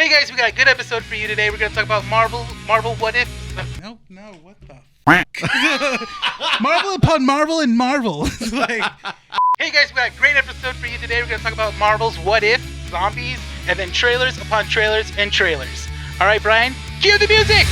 Hey guys, we got a good episode for you today. We're going to talk about Marvel What If. No, what the f***? Marvel upon Marvel and Marvel. Like, hey guys, we got a great episode for you today. We're going to talk about Marvel's What If, zombies, and then trailers upon trailers and trailers. All right, Bryan, cue the music!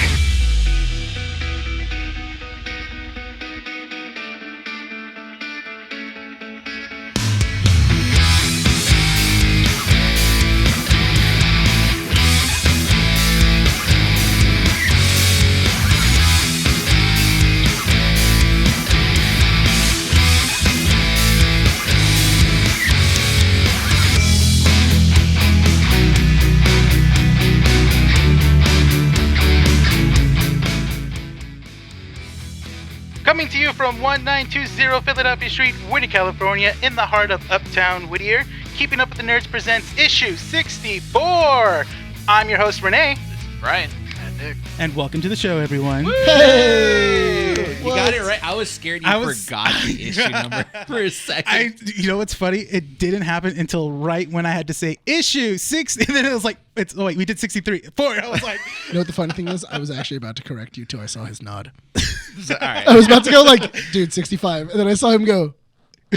Coming to you from 1920 Philadelphia Street, Whittier, California, in the heart of Uptown Whittier, Keeping Up with the Nerds presents issue 64. I'm your host, Rene. This is Bryan. And Nick. And welcome to the show, everyone. Hey! You got it right. I was scared you forgot the issue number for a second. You know what's funny? It didn't happen until right when I had to say issue 60. And then it was like, we did 63. 4. I was like... You know what the funny thing is? I was actually about to correct you till I saw his nod. All right. I was about to go like, dude, 65. And then I saw him go. I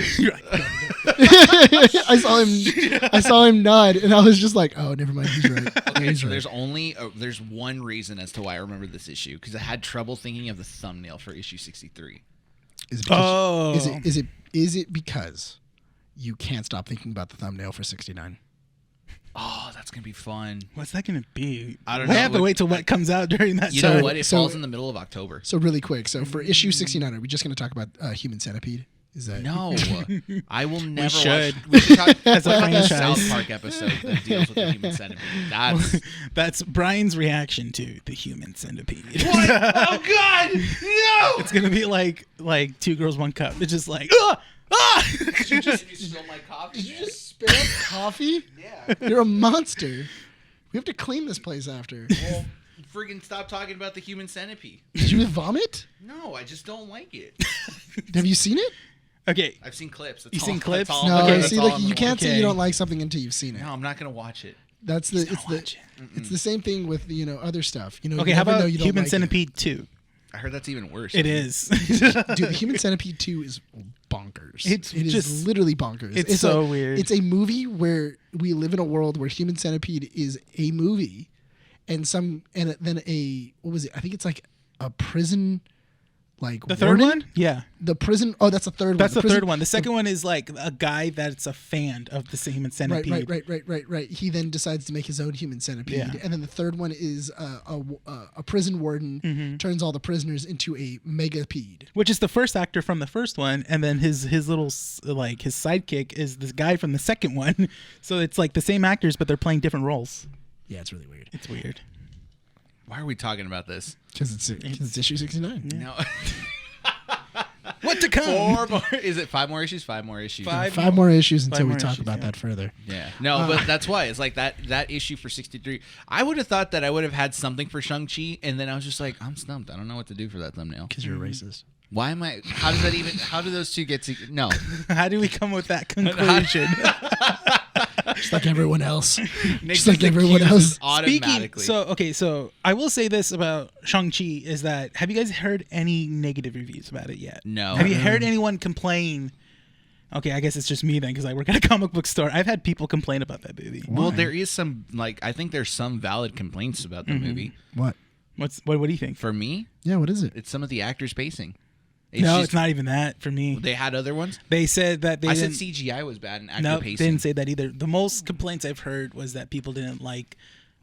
saw him nod, and I was just like, "Oh, never mind, he's right." Okay, he's so right. there's one reason as to why I remember this issue, because I had trouble thinking of the thumbnail for issue 63. Is it because you can't stop thinking about the thumbnail for 69? Oh, that's gonna be fun. What's that gonna be? I don't know. I have to wait till what comes out during that You time. know what? It falls in the middle of October. So really quick. So for issue 69, are we just going to talk about Human Centipede? Is that No, I will never should. watch. We should talk As a about the franchise. South Park episode that deals with the Human Centipede. That's Bryan's reaction to the Human Centipede. What? Oh God! No! It's gonna be like 2 girls, 1 cup. It's just like Did you spill my coffee? Did you just spit up coffee? Yeah. You're a monster. We have to clean this place after. Well, friggin' stop talking about the Human Centipede. Did you vomit? No, I just don't like it. Have you seen it? Okay. I've seen clips. You've seen clips? That's all. No, Okay, see, that's all like I'm you gonna can't watch. say you don't like something until you've seen it. No, I'm not gonna watch it. That's He's the gonna watch it. it's the same thing with other stuff. Okay, you how never know about you don't Human like Centipede 2? I heard that's even worse. It is. Dude, the Human Centipede 2 is bonkers. It is just literally bonkers. It's so weird. It's a movie where we live in a world where Human Centipede is a movie, and then what was it? I think it's like a prison. Like The third warden? one? Yeah. The prison. Oh, that's the third one. That's the prison, third one. The second one is like a guy that's a fan of the Human Centipede. Right. He then decides to make his own Human Centipede, Yeah. and then the third one is a prison warden turns all the prisoners into a megapede. Which is the first actor from the first one, and then his little like his sidekick is this guy from the second one. So it's like the same actors, but they're playing different roles. Yeah, it's really weird. It's weird. Why are we talking about this? Because it's issue 69. Yeah. No. What to come? Is it 5 more issues? 5 more issues. Five more issues until we more talk issues, about yeah. that further. Yeah. No, but that's why. It's like that issue for 63. I would have thought that I would have had something for Shang-Chi, and then I was just like, I'm stumped. I don't know what to do for that thumbnail. Because you're a racist. Why am I? How does that even? How do those two get to? No. How do we come with that conclusion? Just like everyone else. Nick Just like everyone else. Automatically. So I will say this about Shang-Chi is that, have you guys heard any negative reviews about it yet? No. Have you heard anyone complain? Okay, I guess it's just me then, because I work at a comic book store. I've had people complain about that movie. Well, there is some I think there's some valid complaints about the movie. What? What do you think? For me, Yeah, what is it? it's some of the actors pacing. It's not even that for me. They had other ones. They said that I said CGI was bad and actor No, pacing. they didn't say that either. The most complaints I've heard was that people didn't like,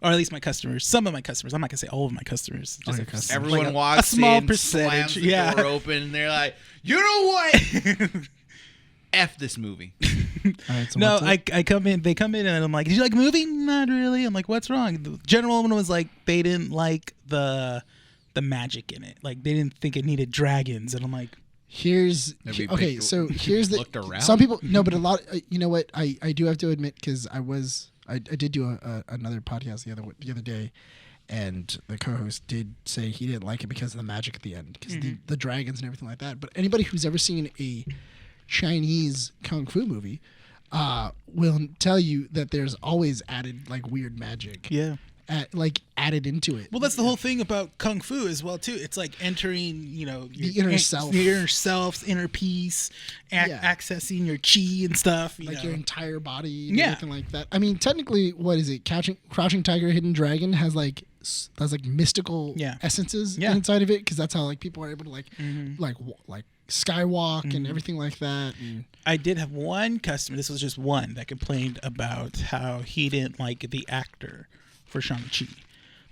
or at least my customers, some of my customers. I'm not gonna say all of my customers. All Just your customers. Everyone like walks a small in, percentage. slams the door open, and they're like, "You know what? F this movie." All right, so No, what's it? I come in. They come in, and I'm like, "Did you like the movie? Not really." I'm like, "What's wrong?" The general one was like, they didn't like the magic in it. Like they didn't think it needed dragons, and I'm like, Here's Maybe okay. picked- So here's the looked around. some people no, but a lot. You know what? I do have to admit because I did do another podcast the other day, and the co-host did say he didn't like it because of the magic at the end, because the dragons and everything like that. But anybody who's ever seen a Chinese kung fu movie will tell you that there's always added like weird magic. yeah. added into it. Well, that's the whole thing about kung fu as well too. It's like entering, the inner self, your inner self, inner peace, accessing your chi and stuff. Like your entire body, and Yeah. everything like that. I mean, technically, what is it? Crouching Tiger, Hidden Dragon has like mystical essences inside of it, because that's how like people are able to like skywalk and everything like that. And I did have one customer. This was just one that complained about how he didn't like the actor for Shang-Chi.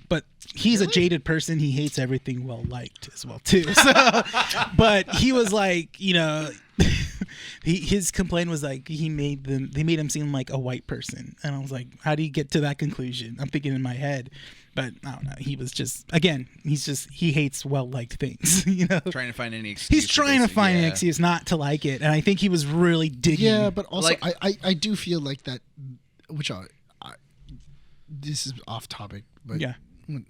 But he's a jaded person. He hates everything well liked as well too. So, but he was like, his complaint was like they made him seem like a white person, and I was like, how do you get to that conclusion? I'm thinking in my head, but I don't know. He was just he hates well liked things. Trying to find any excuse. He's trying to find an excuse not to like it, and I think he was really digging. Yeah, but also I do feel like that, which this is off topic, but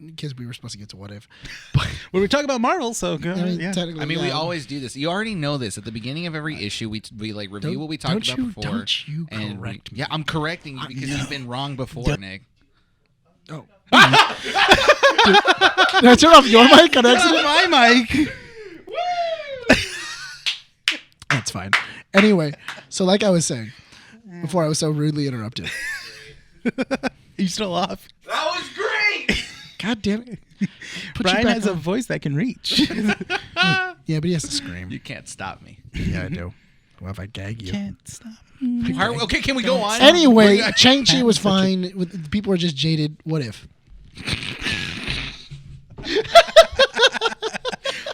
because we were supposed to get to what if, but we were talking about Marvel, so go ahead. technically, we always do this. You already know this. At the beginning of every issue, we like review what we talked about before. Don't you correct me? Yeah, I'm correcting you because you've been wrong before, Nick. Oh. Did I turn off your mic on accident? My mic. That's fine. Anyway, so like I was saying before, I was so rudely interrupted. Are you still off? That was great. God damn it! Brian has a voice that can reach. Yeah, but he has to scream. You can't stop me. Yeah, I do. Well, if I gag you. Can't stop. Okay, can we go on? Anyway, Shang-Chi was fine. People were just jaded. What if?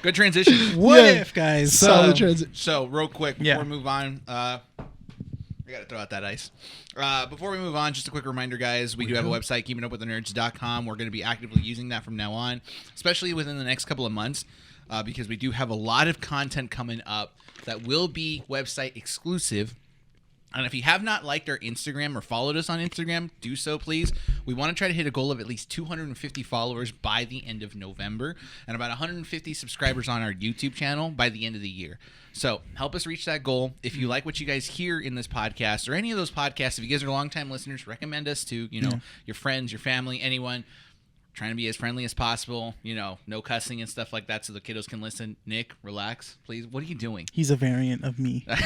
Good transition. What if, guys? Solid transit. So, real quick before we move on, I gotta throw out that ice. Before we move on, just a quick reminder, guys. We do have a website, keepingupwiththenerds.com. We're going to be actively using that from now on, especially within the next couple of months, because we do have a lot of content coming up that will be website exclusive. And if you have not liked our Instagram or followed us on Instagram, do so, please. We want to try to hit a goal of at least 250 followers by the end of November and about 150 subscribers on our YouTube channel by the end of the year. So help us reach that goal. If you like what you guys hear in this podcast or any of those podcasts, if you guys are longtime listeners, recommend us to your friends, your family, anyone. Trying to be as friendly as possible, no cussing and stuff like that so the kiddos can listen. Nick, relax, please. What are you doing? He's a variant of me. But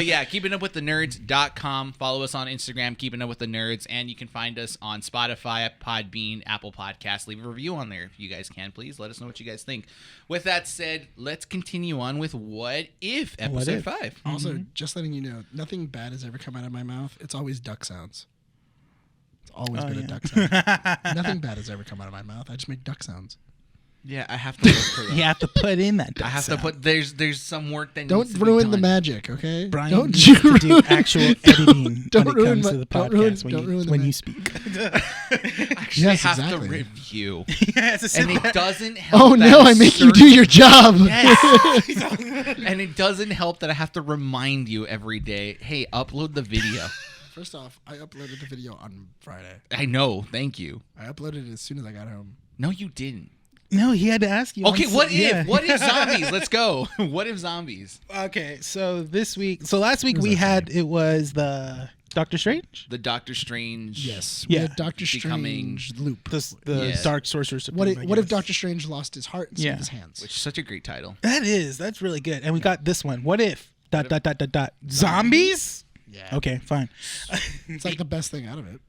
yeah, keepingupwiththenerds.com. Follow us on Instagram, Keeping Up With The Nerds, and you can find us on Spotify, Podbean, Apple Podcasts. Leave a review on there if you guys can, please. Let us know what you guys think. With that said, let's continue on with What If, Episode 5. Also, just letting you know, nothing bad has ever come out of my mouth. It's always duck sounds. Always been a duck sound. Nothing bad has ever come out of my mouth. I just make duck sounds. Yeah, I have to look for that. You have to put in that. I have to put. There's some work that don't needs to be ruin done. the magic, okay? Brian don't needs you to do actual editing don't when it ruin comes to the podcast when you speak. Actually, Yes, have exactly. to review, Yes, and it doesn't help. Oh no! I make you do your job. Yes. And it doesn't help that I have to remind you every day. Hey, upload the video. First off, I uploaded the video on Friday. I know. Thank you. I uploaded it as soon as I got home. No, you didn't. No, he had to ask you. Okay, what if zombies? Let's go. What if zombies? Okay, so last week we had it was the Doctor Strange, The Doctor Strange. Yes. Yeah. We had Doctor Becoming- Strange loop. the Dark Sorcerer Supreme. What if Doctor Strange lost his heart instead of his hands? Which is such a great title. That's really good. And we got this one. What if zombies? Yeah. Okay, fine. It's like the best thing out of it.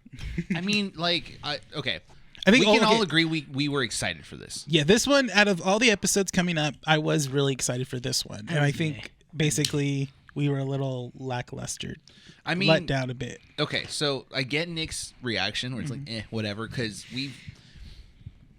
I mean, like, okay. I think we can all agree we were excited for this. Yeah, this one, out of all the episodes coming up, I was really excited for this one. And I think basically we were a little lackluster. I mean, let down a bit. Okay, so I get Nick's reaction where it's like, whatever, because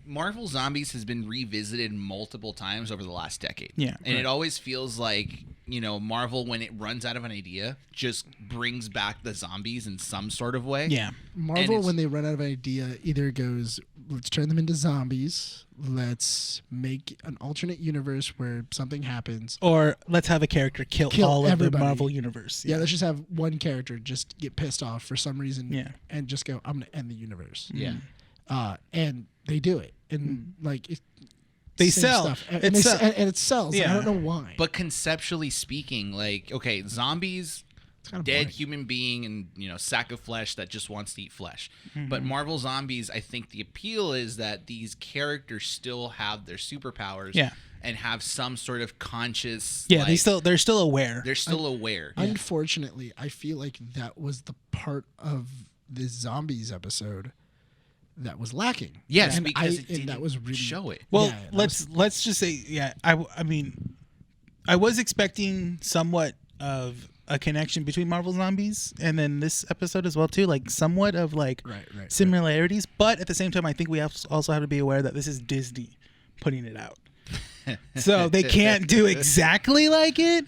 Marvel Zombies has been revisited multiple times over the last decade. Yeah. And it always feels like, Marvel, when it runs out of an idea, just brings back the zombies in some sort of way. Yeah. Marvel, when they run out of an idea, either goes, let's turn them into zombies, let's make an alternate universe where something happens. Or let's have a character kill all everybody. of the Marvel universe. Yeah, let's just have one character just get pissed off for some reason and just go, I'm going to end the universe. Yeah. And they do it. And they same sell. stuff. And, It and it sells. Yeah. I don't know why. But conceptually speaking, like, okay, zombies kinda dead boring. human being and sack of flesh that just wants to eat flesh. But Marvel Zombies, I think the appeal is that these characters still have their superpowers. Yeah. And have some sort of conscious. Yeah, they're still aware. They're still aware. Unfortunately, I feel like that was the part of this zombies episode that was lacking. Yes, and because it didn't that was really show it. Well, yeah, let's just say, I mean, I was expecting somewhat of a connection between Marvel Zombies and then this episode as well too, like somewhat of like right, similarities. But at the same time, I think we also have to be aware that this is Disney putting it out, so they can't do exactly like it.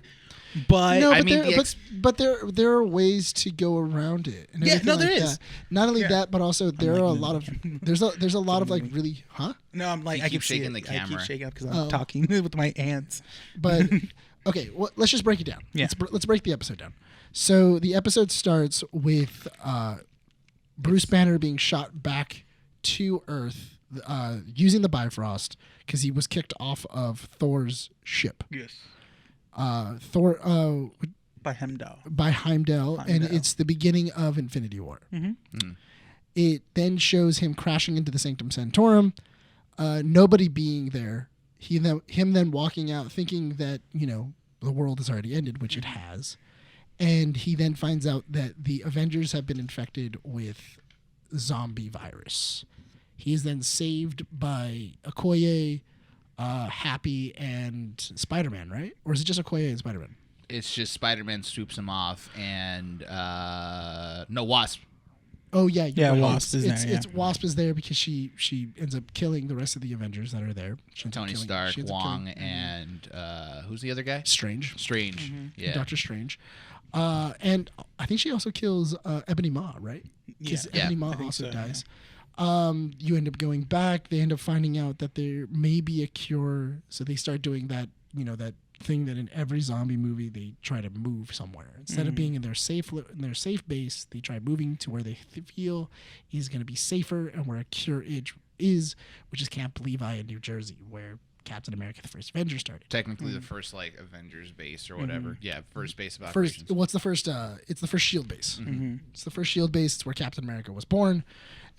But no, I but, mean, but there are ways to go around it. And Yeah, no, everything there like is. that. Not only that, but also there are a lot of there's a lot of like really no, I'm like You I keep keep see shaking it. the camera. I keep shaking up because I'm talking with my hands. But okay, well, let's just break it down. Yeah. Let's break the episode down. So the episode starts with Bruce Banner being shot back to Earth using the Bifrost because he was kicked off of Thor's ship. Yes. Thor By Heimdall. by Heimdall, and it's the beginning of Infinity War. It then shows him crashing into the Sanctum Sanctorum, nobody being there. Him then walking out thinking that, the world has already ended, which it has. And he then finds out that the Avengers have been infected with zombie virus. He is then saved by Okoye, Happy, and Spider-Man, right? Or is it just Okoye and Spider-Man? It's just Spider-Man swoops him off, and no, Wasp. Oh yeah, you're Yeah, right. Wasp is there, It's Wasp is there because she ends up killing the rest of the Avengers that are there. Tony Stark, Wong, and who's the other guy? Strange, Yeah. Doctor Strange, and I think she also kills Ebony Maw, right? Because Yeah. Ebony Yeah, Maw I think also so, dies. You end up going back. They end up finding out that there may be a cure, so they start doing that. That thing that in every zombie movie they try to move somewhere instead of being in their safe base. They try moving to where they feel is going to be safer and where a cure is, which is Camp Levi in New Jersey, where Captain America: The First Avenger started. Technically, the first Avengers base or whatever. Yeah, first base of First, operations. what's the first? It's the first Shield base. It's the first Shield base. It's where Captain America was born.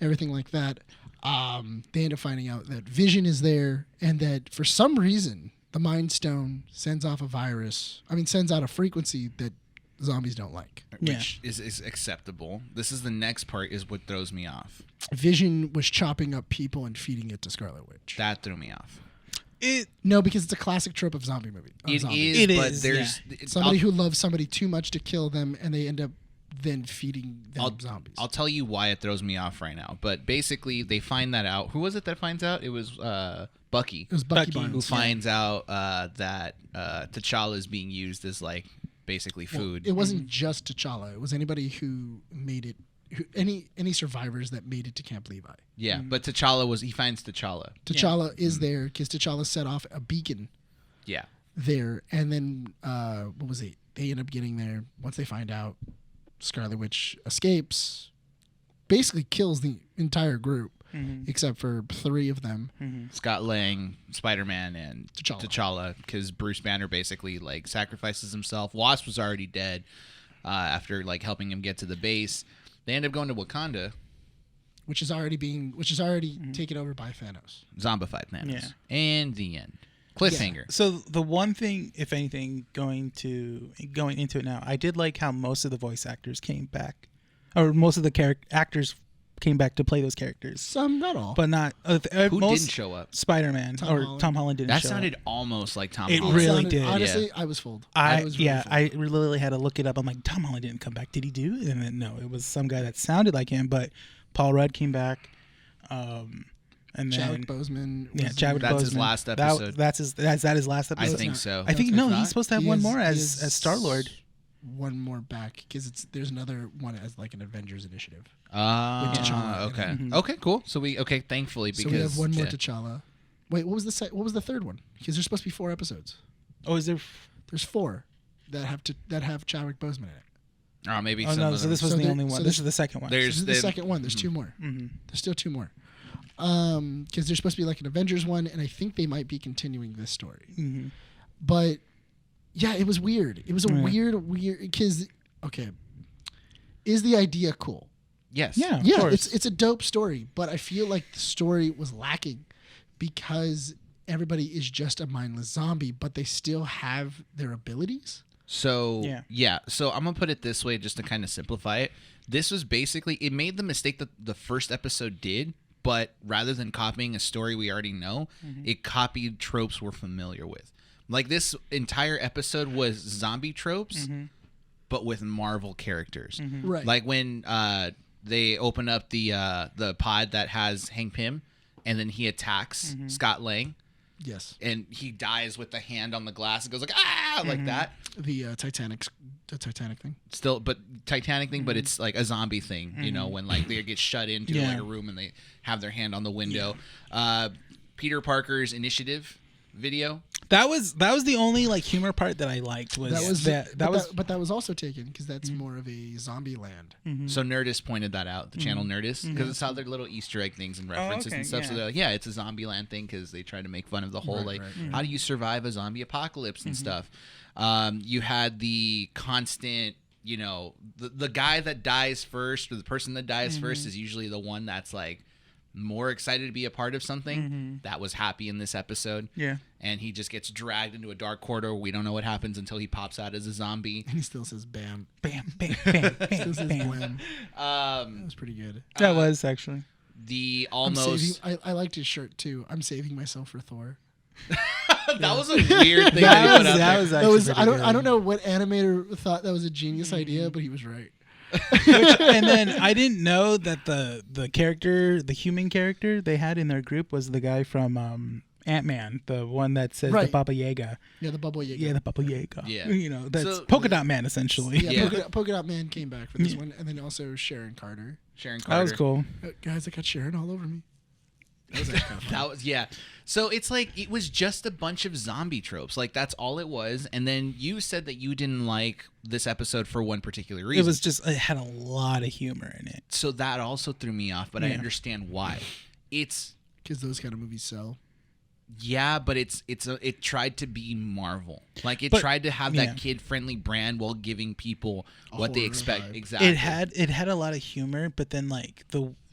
Everything like that. They end up finding out that Vision is there, and that for some reason the Mind Stone sends out a frequency that zombies don't like. Which is acceptable. This is the next part is what throws me off. Vision was chopping up people and feeding it to Scarlet Witch. That threw me off. No, because it's a classic trope of zombie movie. It is, but is, there's somebody who loves somebody too much to kill them, and they end up then feeding them zombies. I'll tell you why it throws me off right now. But basically, they find that out. Who was it that finds out? It was Bucky. It was Bucky Bucky, Barnes. Who finds out that T'Challa is being used as like basically food. It wasn't just T'Challa. It was anybody who made it. Any survivors that made it to Camp Levi. Yeah, but he finds T'Challa. T'Challa is there because T'Challa set off a beacon Yeah. there, and then what was it? They end up getting there once they find out Scarlet Witch escapes, basically kills the entire group except for 3 of them. Scott Lang, Spider-Man, and T'Challa. T'Challa, because Bruce Banner basically like sacrifices himself. Wasp was already dead after like helping him get to the base. They end up going to Wakanda, which is already taken over by Thanos. zombified Thanos, Yeah. and the end. Cliffhanger. So the one thing, if anything, going into it now, I did like how most of the voice actors came back, or most of the actors came back to play those characters. Some, not all. But not Who most didn't show up? Spider-Man Tom Holland didn't That show sounded up. almost like Tom It Holland. really did. Honestly, Yeah. I was fooled. I was really fooled. I literally had to look it up. I'm like, Tom Holland didn't come back. Did he do? And then no, it was some guy that sounded like him. But Paul Rudd came back, and then Chadwick Boseman. Chadwick That's Boseman. his last episode. That's his last episode. I think so. I think If no, not, he's supposed to have he one is- more he as is Star-Lord. One more back because there's another one as like an Avengers initiative. T'Challa. Okay. Mm-hmm. Okay. Cool. So thankfully because So we have one more yeah. T'Challa. Wait, what was the third one? Because there's supposed to be 4 episodes. Oh, is there? There's 4 that have Chadwick Boseman in it. Oh, maybe Oh some no, of so them. this was So the there- only so one. this- This is the second one. There's This is the second one. There's 2 more. There's still 2 more. Because there's supposed to be like an Avengers one, and I think they might be continuing this story. But yeah, it was weird. It was a weird because okay, is the idea cool? Yes. Yeah, of Yeah, course. it's a dope story, but I feel like the story was lacking because everybody is just a mindless zombie, but they still have their abilities. So so I'm gonna put it this way, just to kind of simplify it. This was basically, it made the mistake that the first episode did, but rather than copying a story we already know, it copied tropes we're familiar with. Like this entire episode was zombie tropes, but with Marvel characters. Right. Like when they open up the pod that has Hank Pym, and then he attacks Scott Lang. Yes. And he dies with the hand on the glass. It goes like like that. The Titanic thing. Still, but Titanic thing, but it's like a zombie thing. You know, when like they get shut into like a room and they have their hand on the window. Peter Parker's Initiative video. That was the only like humor part that I liked. But that was also taken because that's more of a zombie land. So Nerdist pointed that out, the channel Nerdist, because it's how their little Easter egg things and references and stuff. So they're like, yeah, it's a zombie land thing because they try to make fun of the whole how do you survive a zombie apocalypse and stuff. You had the constant, you know, the guy that dies first, or the person that dies first is usually the one that's like more excited to be a part of something. That was Happy in this episode. Yeah. And he just gets dragged into a dark corridor. We don't know what happens until he pops out as a zombie. And he still says bam. Bam, bam, bam, bam, Still says bam. blam. That was pretty good. That was actually. The I'm almost saving, I liked his shirt too. I'm saving myself for Thor. that was a weird thing that he put out that there. was actually I don't know what animator thought that was a genius idea, but he was right. And then I didn't know that the character, the human character they had in their group was the guy from Ant-Man, the one that says the Baba Yaga. Yeah, the Baba Yaga. Yeah, the Baba Yaga. Yeah. You know, that's So- Polka Dot Man essentially. Yeah, Polka Dot Man came back for this one, and then also Sharon Carter. Sharon Carter. That was cool. Guys, I got Sharon all over me. That was actually kind of fun. That was So it's like it was just a bunch of zombie tropes. Like that's all it was. And then you said that you didn't like this episode for one particular reason. It was just it had a lot of humor in it. So that also threw me off, but I understand why. It's Because those kind of movies sell. but it tried to be Marvel. Like it But- tried to have that kid-friendly brand while giving people what they horror expect. vibe. Exactly. It had a lot of humor, but then like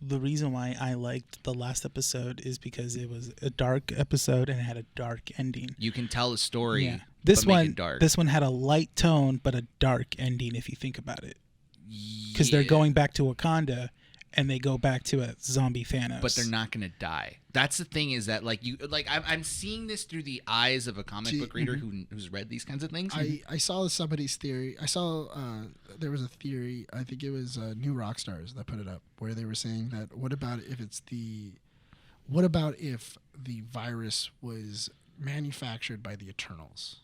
the reason why I liked the last episode is because it was a dark episode and it had a dark ending. You can tell a story. Yeah. This but make one it dark. this one had a light tone but a dark ending if you think about it. Because they're Yeah. going back to Wakanda and they go back to a zombie Thanos. But they're not going to die. That's the thing, is that I'm seeing this through the eyes of a comic book reader who's read these kinds of things. I saw somebody's theory. I saw there was a theory. I think it was New Rockstars that put it up, where they were saying that what about if the virus was manufactured by the Eternals?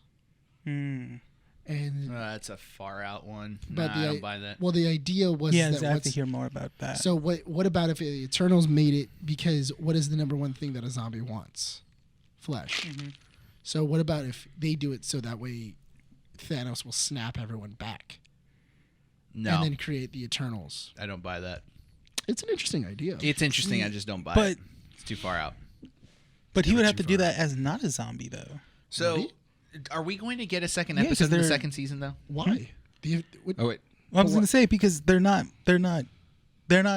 And That's a far out one. but I don't buy that. Well, the idea was Yeah, that I have to hear more about that. so what about if the Eternals made it? Because what is the number one thing that a zombie wants? Flesh. So what about if they do it so that way Thanos will snap everyone back No, and then create the Eternals? I don't buy that. It's an interesting idea. It's interesting. I just don't buy But- it. It's too far out. But he would have too to do far that as not a zombie though. So, Really? are we going to get a second Yeah, 'cause episode in the they're- second season, though? Why? Oh, wait. Well, I was gonna say because they're not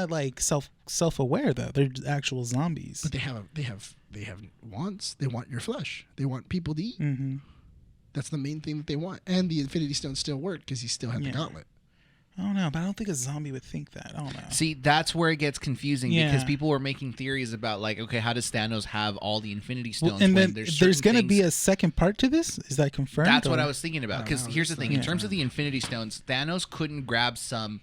like self-aware though. They're actual zombies. But they have wants. They want your flesh. They want people to eat. Mm-hmm. That's the main thing that they want. And the Infinity Stones still work because he still had the Yeah. gauntlet. I don't know, but I don't think a zombie would think that. I don't know. See, that's where it gets confusing because Yeah. people were making theories about, like, okay, how does Thanos have all the Infinity Stones? Well, and when then there's there's certain going to be things- a second part to this. Is that confirmed? That's what or- I was thinking about. Because know. here's the thing: in Yeah. terms of the Infinity Stones, Thanos couldn't grab some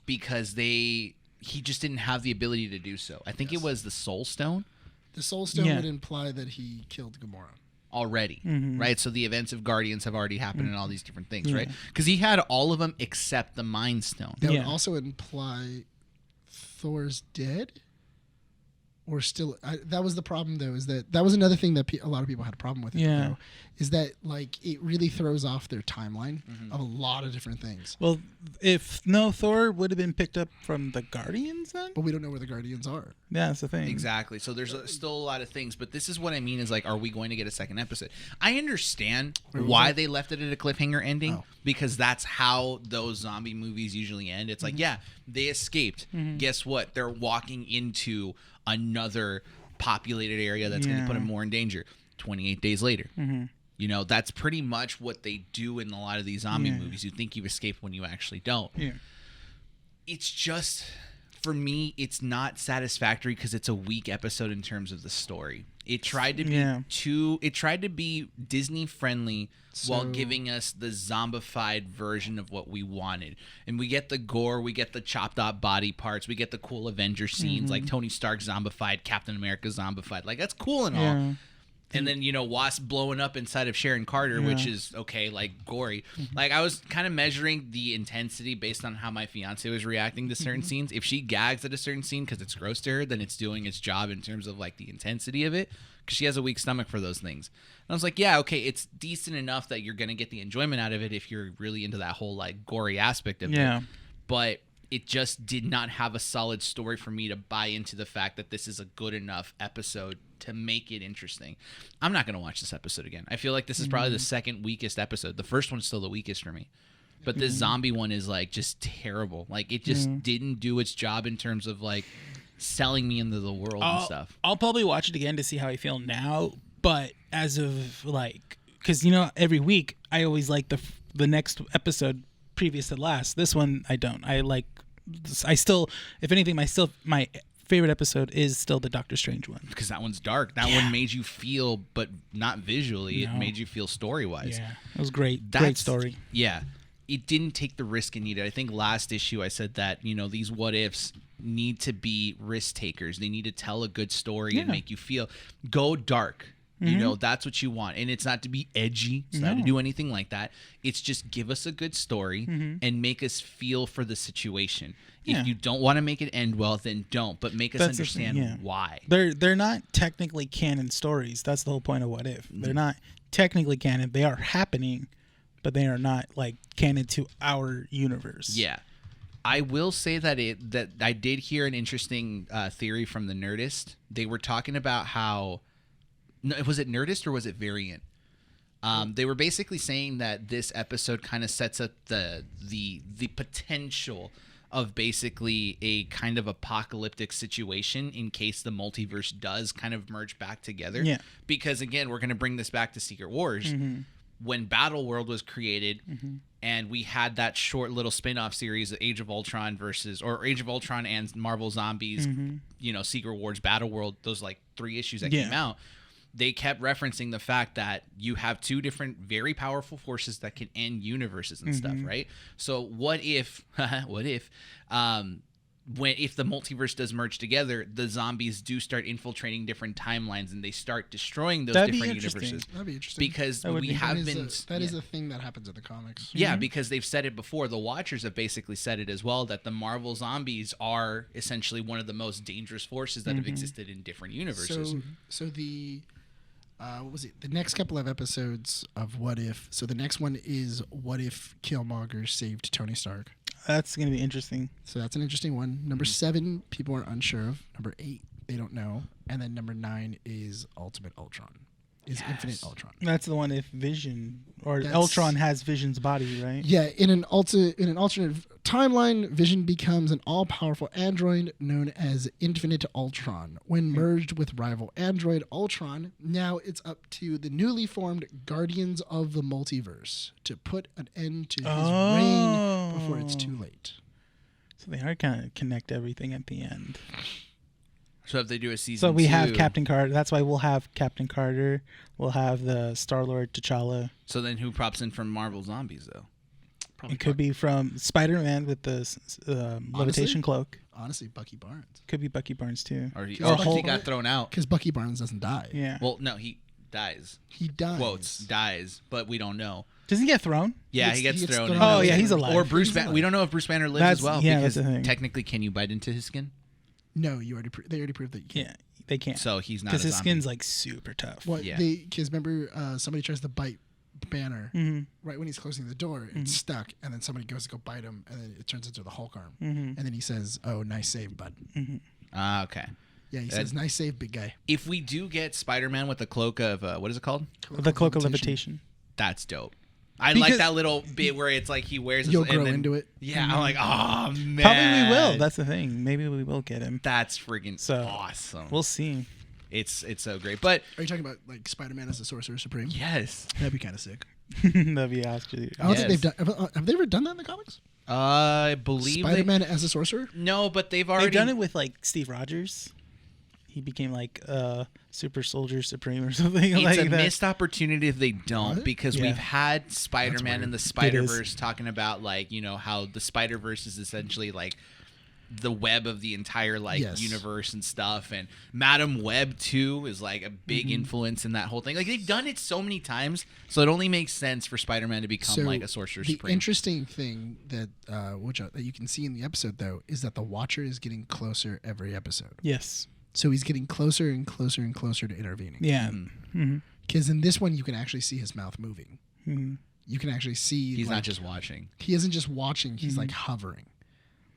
because he just didn't have the ability to do so. I think it was the Soul Stone The Soul Stone Yeah. would imply that he killed Gamora. already, Mhm. right? So the events of Guardians have already happened and all these different things, Yeah. right? Because he had all of them except the Mind Stone. That Yeah. would also imply Thor's dead. or still that was the problem though, is that was another thing that a lot of people had a problem with it, though, is that like it really throws off their timeline of a lot of different things. Well, if no Thor would have been picked up from the Guardians then, but we don't know where the Guardians are. Yeah, that's the thing. Exactly. So there's still a lot of things, but this is what I mean is like, are we going to get a second episode? I understand why they left it at a cliffhanger ending, because that's how those zombie movies usually end. It's like, yeah, they escaped. Guess what? They're walking into another populated area that's going to put them more in danger. 28 days later. You know, that's pretty much what they do in a lot of these zombie movies. You think you've escaped when you actually don't. It's just, for me, it's not satisfactory because it's a weak episode in terms of the story. It tried to be it tried to be Disney friendly while giving us the zombified version of what we wanted. And we get the gore, we get the chopped up body parts, we get the cool Avenger scenes, like Tony Stark zombified, Captain America zombified. Like, that's cool and all. And then, you know, Wasp blowing up inside of Sharon Carter, which is, okay, like, gory. Like, I was kind of measuring the intensity based on how my fiance was reacting to certain scenes. If she gags at a certain scene because it's gross to her, then it's doing its job in terms of, like, the intensity of it, because she has a weak stomach for those things. And I was like, yeah, okay, it's decent enough that you're going to get the enjoyment out of it if you're really into that whole, like, gory aspect of it. But it just did not have a solid story for me to buy into the fact that this is a good enough episode to make it interesting. I'm not going to watch this episode again. I feel like this is probably the second weakest episode. The first one's still the weakest for me. But this zombie one is, like, just terrible. Like, it just didn't do its job in terms of, like, selling me into the world and stuff. I'll probably watch it again to see how I feel now. But as of, like, because, you know, every week I always like the next episode previous to last. This one I don't. I still, if anything, my favorite episode is still the Doctor Strange one, because that one's dark. That one made you feel, but not visually. It made you feel story wise. Yeah, it was great. Great story. Yeah, it didn't take the risk it needed. I think last issue I said that, you know, these what ifs need to be risk takers. They need to tell a good story and make you feel. Go dark. You know, that's what you want. And it's not to be edgy. It's not to do anything like that. It's just give us a good story and make us feel for the situation. If you don't want to make it end well, then don't. But make us understand why. They're not technically canon stories. That's the whole point of What If. They're not technically canon. They are happening, but they are not, like, canon to our universe. Yeah. I will say that I did hear an interesting theory from the Nerdist. They were talking about how... No, was it Nerdist or was it Variant? They were basically saying that this episode kind of sets up the potential of basically a kind of apocalyptic situation in case the multiverse does kind of merge back together. Yeah. Because, again, we're going to bring this back to Secret Wars. When Battle World was created and we had that short little spin-off series of Age of Ultron and Marvel Zombies, you know, Secret Wars, Battle World, those, like, 3 issues that came out. They kept referencing the fact that you have 2 different very powerful forces that can end universes and stuff, right? So what if if the multiverse does merge together, the zombies do start infiltrating different timelines and they start destroying those different universes. That'd be interesting. Because that is a thing that happens in the comics. Yeah, because they've said it before. The Watchers have basically said it as well, that the Marvel zombies are essentially one of the most dangerous forces that have existed in different universes. So the what was it? The next couple of episodes of What If. So the next one is What If Killmonger saved Tony Stark. That's going to be interesting. So that's an interesting one. Number 7, people are unsure of. Number 8, they don't know. And then number 9 is Ultimate Ultron. Infinite Ultron. That's the one if Vision Ultron has Vision's body, right? Yeah, in an alternate timeline, Vision becomes an all-powerful android known as Infinite Ultron. When merged with rival android Ultron, now it's up to the newly formed Guardians of the Multiverse to put an end to his reign before it's too late. So they are kind of connect everything at the end. So if they do a season 2... So we have Captain Carter. That's why we'll have Captain Carter. We'll have the Star-Lord, T'Challa. So then who pops in from Marvel Zombies, though? Probably it could be from Spider-Man with the levitation cloak. Honestly, Bucky Barnes. Could be Bucky Barnes, too. Or he got thrown out. Because Bucky Barnes doesn't die. Yeah. Well, no, he dies. He dies. Quotes, dies, but we don't know. Does he get thrown? Yeah, he gets thrown. Oh, yeah, he's alive. Or Bruce Banner. We don't know if Bruce Banner lives as well. Yeah, because that's the thing. Technically, can you bite into his skin? No, they already proved that you can't. Yeah. They can't. So he's not because his skin's like super tough. What? Yeah. Because remember, somebody tries to bite Banner right when he's closing the door. It's stuck, and then somebody goes to go bite him, and then it turns into the Hulk arm. And then he says, "Oh, nice save, bud." Okay. Yeah, he says, "Nice save, big guy." If we do get Spider-Man with the cloak of what is it called? The cloak of levitation. That's dope. I like that little bit where it's like he wears. You'll grow into it. Yeah, I'm like, oh man. Probably we will. That's the thing. Maybe we will get him. That's freaking awesome. We'll see. It's so great. But are you talking about like Spider-Man as the Sorcerer Supreme? Yes, that'd be kind of sick. That'd be actually. I don't think they've done. Have they ever done that in the comics? I believe Spider-Man as a sorcerer. No, but they've done it with like Steve Rogers. He became like Super Soldier Supreme or something like that. It's a missed opportunity if they don't, because we've had Spider-Man in the Spider-Verse talking about like, you know, how the Spider-Verse is essentially like the web of the entire universe and stuff, and Madam Web too is like a big influence in that whole thing. Like they've done it so many times, so it only makes sense for Spider-Man to become like a Sorcerer Supreme. The interesting thing that that you can see in the episode though is that the Watcher is getting closer every episode. Yes. So he's getting closer and closer and closer to intervening. Yeah. Because in this one, you can actually see his mouth moving. You can actually see he's not just watching. He isn't just watching. He's like hovering,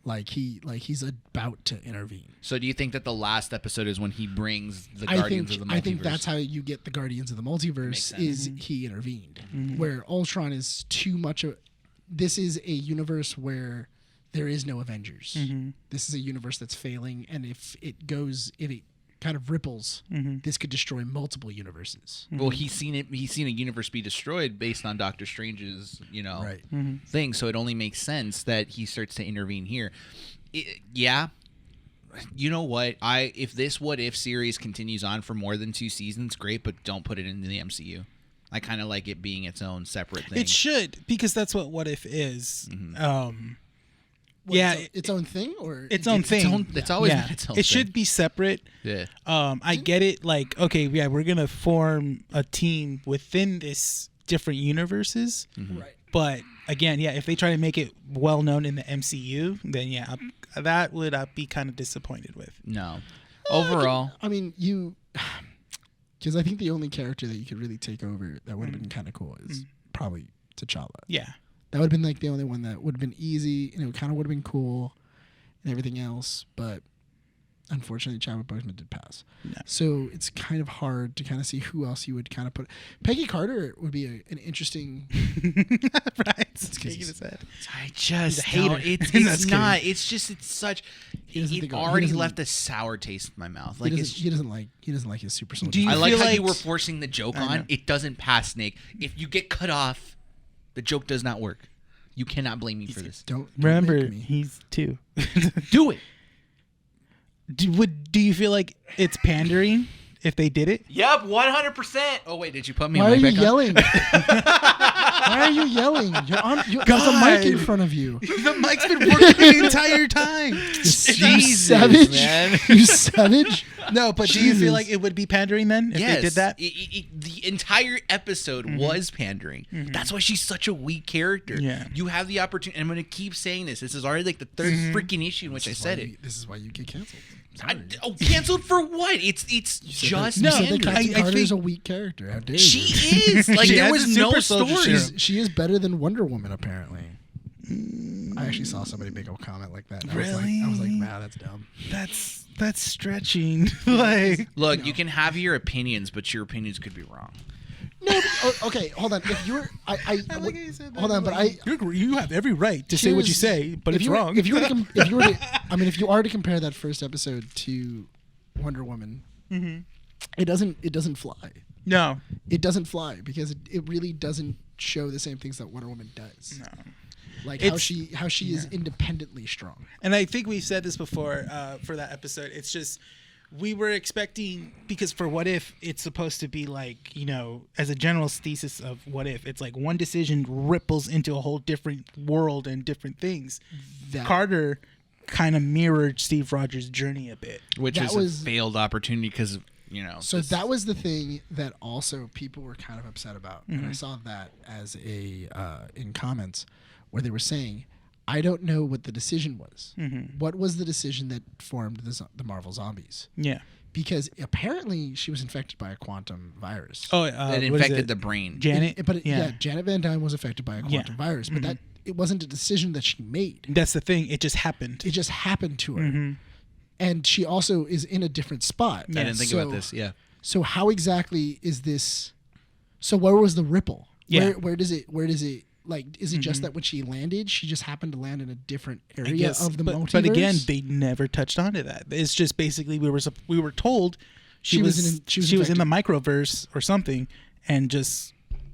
like he's about to intervene. So do you think that the last episode is when he brings the Guardians of the Multiverse? I think that's how you get the Guardians of the Multiverse. Is he intervened? Where Ultron is too much of. This is a universe where there is no Avengers. This is a universe that's failing, and if it kind of ripples, this could destroy multiple universes. Well, he's seen a universe be destroyed based on Doctor Strange's, thing. So it only makes sense that he starts to intervene here. You know what? If this What If series continues on for more than 2 seasons, great, but don't put it into the MCU. I kind of like it being its own separate thing. It should, because that's what If is. Its own thing, or its own thing. It's always been its own thing. It should be separate. Yeah. I get it. Like, okay, we're gonna form a team within this different universes. Right. But again, if they try to make it well known in the MCU, then that would be kind of disappointed with. No. Overall, I mean, because I think the only character that you could really take over that would have been kind of cool is probably T'Challa. Yeah. That would have been like the only one that would have been easy, and it kind of would have been cool and everything else. But unfortunately, Chadwick Boseman did pass. Yeah. So it's kind of hard to kind of see who else you would kind of put. Peggy Carter would be an interesting. Right. Shaking his head. I just hate it. It's not. It's just. It's such. It already left a sour taste in my mouth. Like he doesn't like his super soldier. I like how you were forcing the joke on. It doesn't pass, Snake. If you get cut off, the joke does not work. You cannot blame me for this. Don't remember. He's 2. Do it. Do you feel like it's pandering if they did it? Yep, 100%. Oh wait, did you put me? Why are you back yelling? Why are you yelling? There's a mic in front of you. The mic's been working the entire time. You savage, man. You savage. No, but do you feel like it would be pandering then if they did that? The entire episode was pandering. That's why she's such a weak character. Yeah. You have the opportunity, and I'm going to keep saying this. This is already like the third freaking issue in which I said it. This is why you get canceled. Canceled for what? It's just no. Captain Carter is a weak character. How dare you? She is. Like there was no story. She is better than Wonder Woman apparently. I actually saw somebody make a comment like that. Really? I was like, wow, that's dumb. That's stretching. Like, look, you can have your opinions, but your opinions could be wrong. No, okay, hold on. If you were, hold on, but you have every right to say what you say, but it's wrong. If you are to compare that first episode to Wonder Woman, it doesn't fly. No, it doesn't fly because it really doesn't show the same things that Wonder Woman does. No. Like how she is independently strong. And I think we said this before for that episode. It's just we were expecting, because for What If, it's supposed to be like, as a general thesis of What If, it's like one decision ripples into a whole different world and different things. Carter kind of mirrored Steve Rogers' journey a bit. Which was a failed opportunity because, So that was the thing that also people were kind of upset about. And I saw that as in comments where they were saying, I don't know what the decision was. What was the decision that formed the Marvel Zombies? Yeah. because apparently she was infected by a quantum virus. Oh, It infected the brain. Janet. Janet Van Dyne was affected by a quantum virus, but that it wasn't a decision that she made. That's the thing. It just happened. It just happened to her, and she also is in a different spot. I didn't think about this. Yeah. So how exactly is this? So where was the ripple? Yeah. Where does it? Like, is it just that when she landed, she just happened to land in a different area of the multiverse? But again, they never touched onto that. It's just basically we were told she was in the microverse or something, and just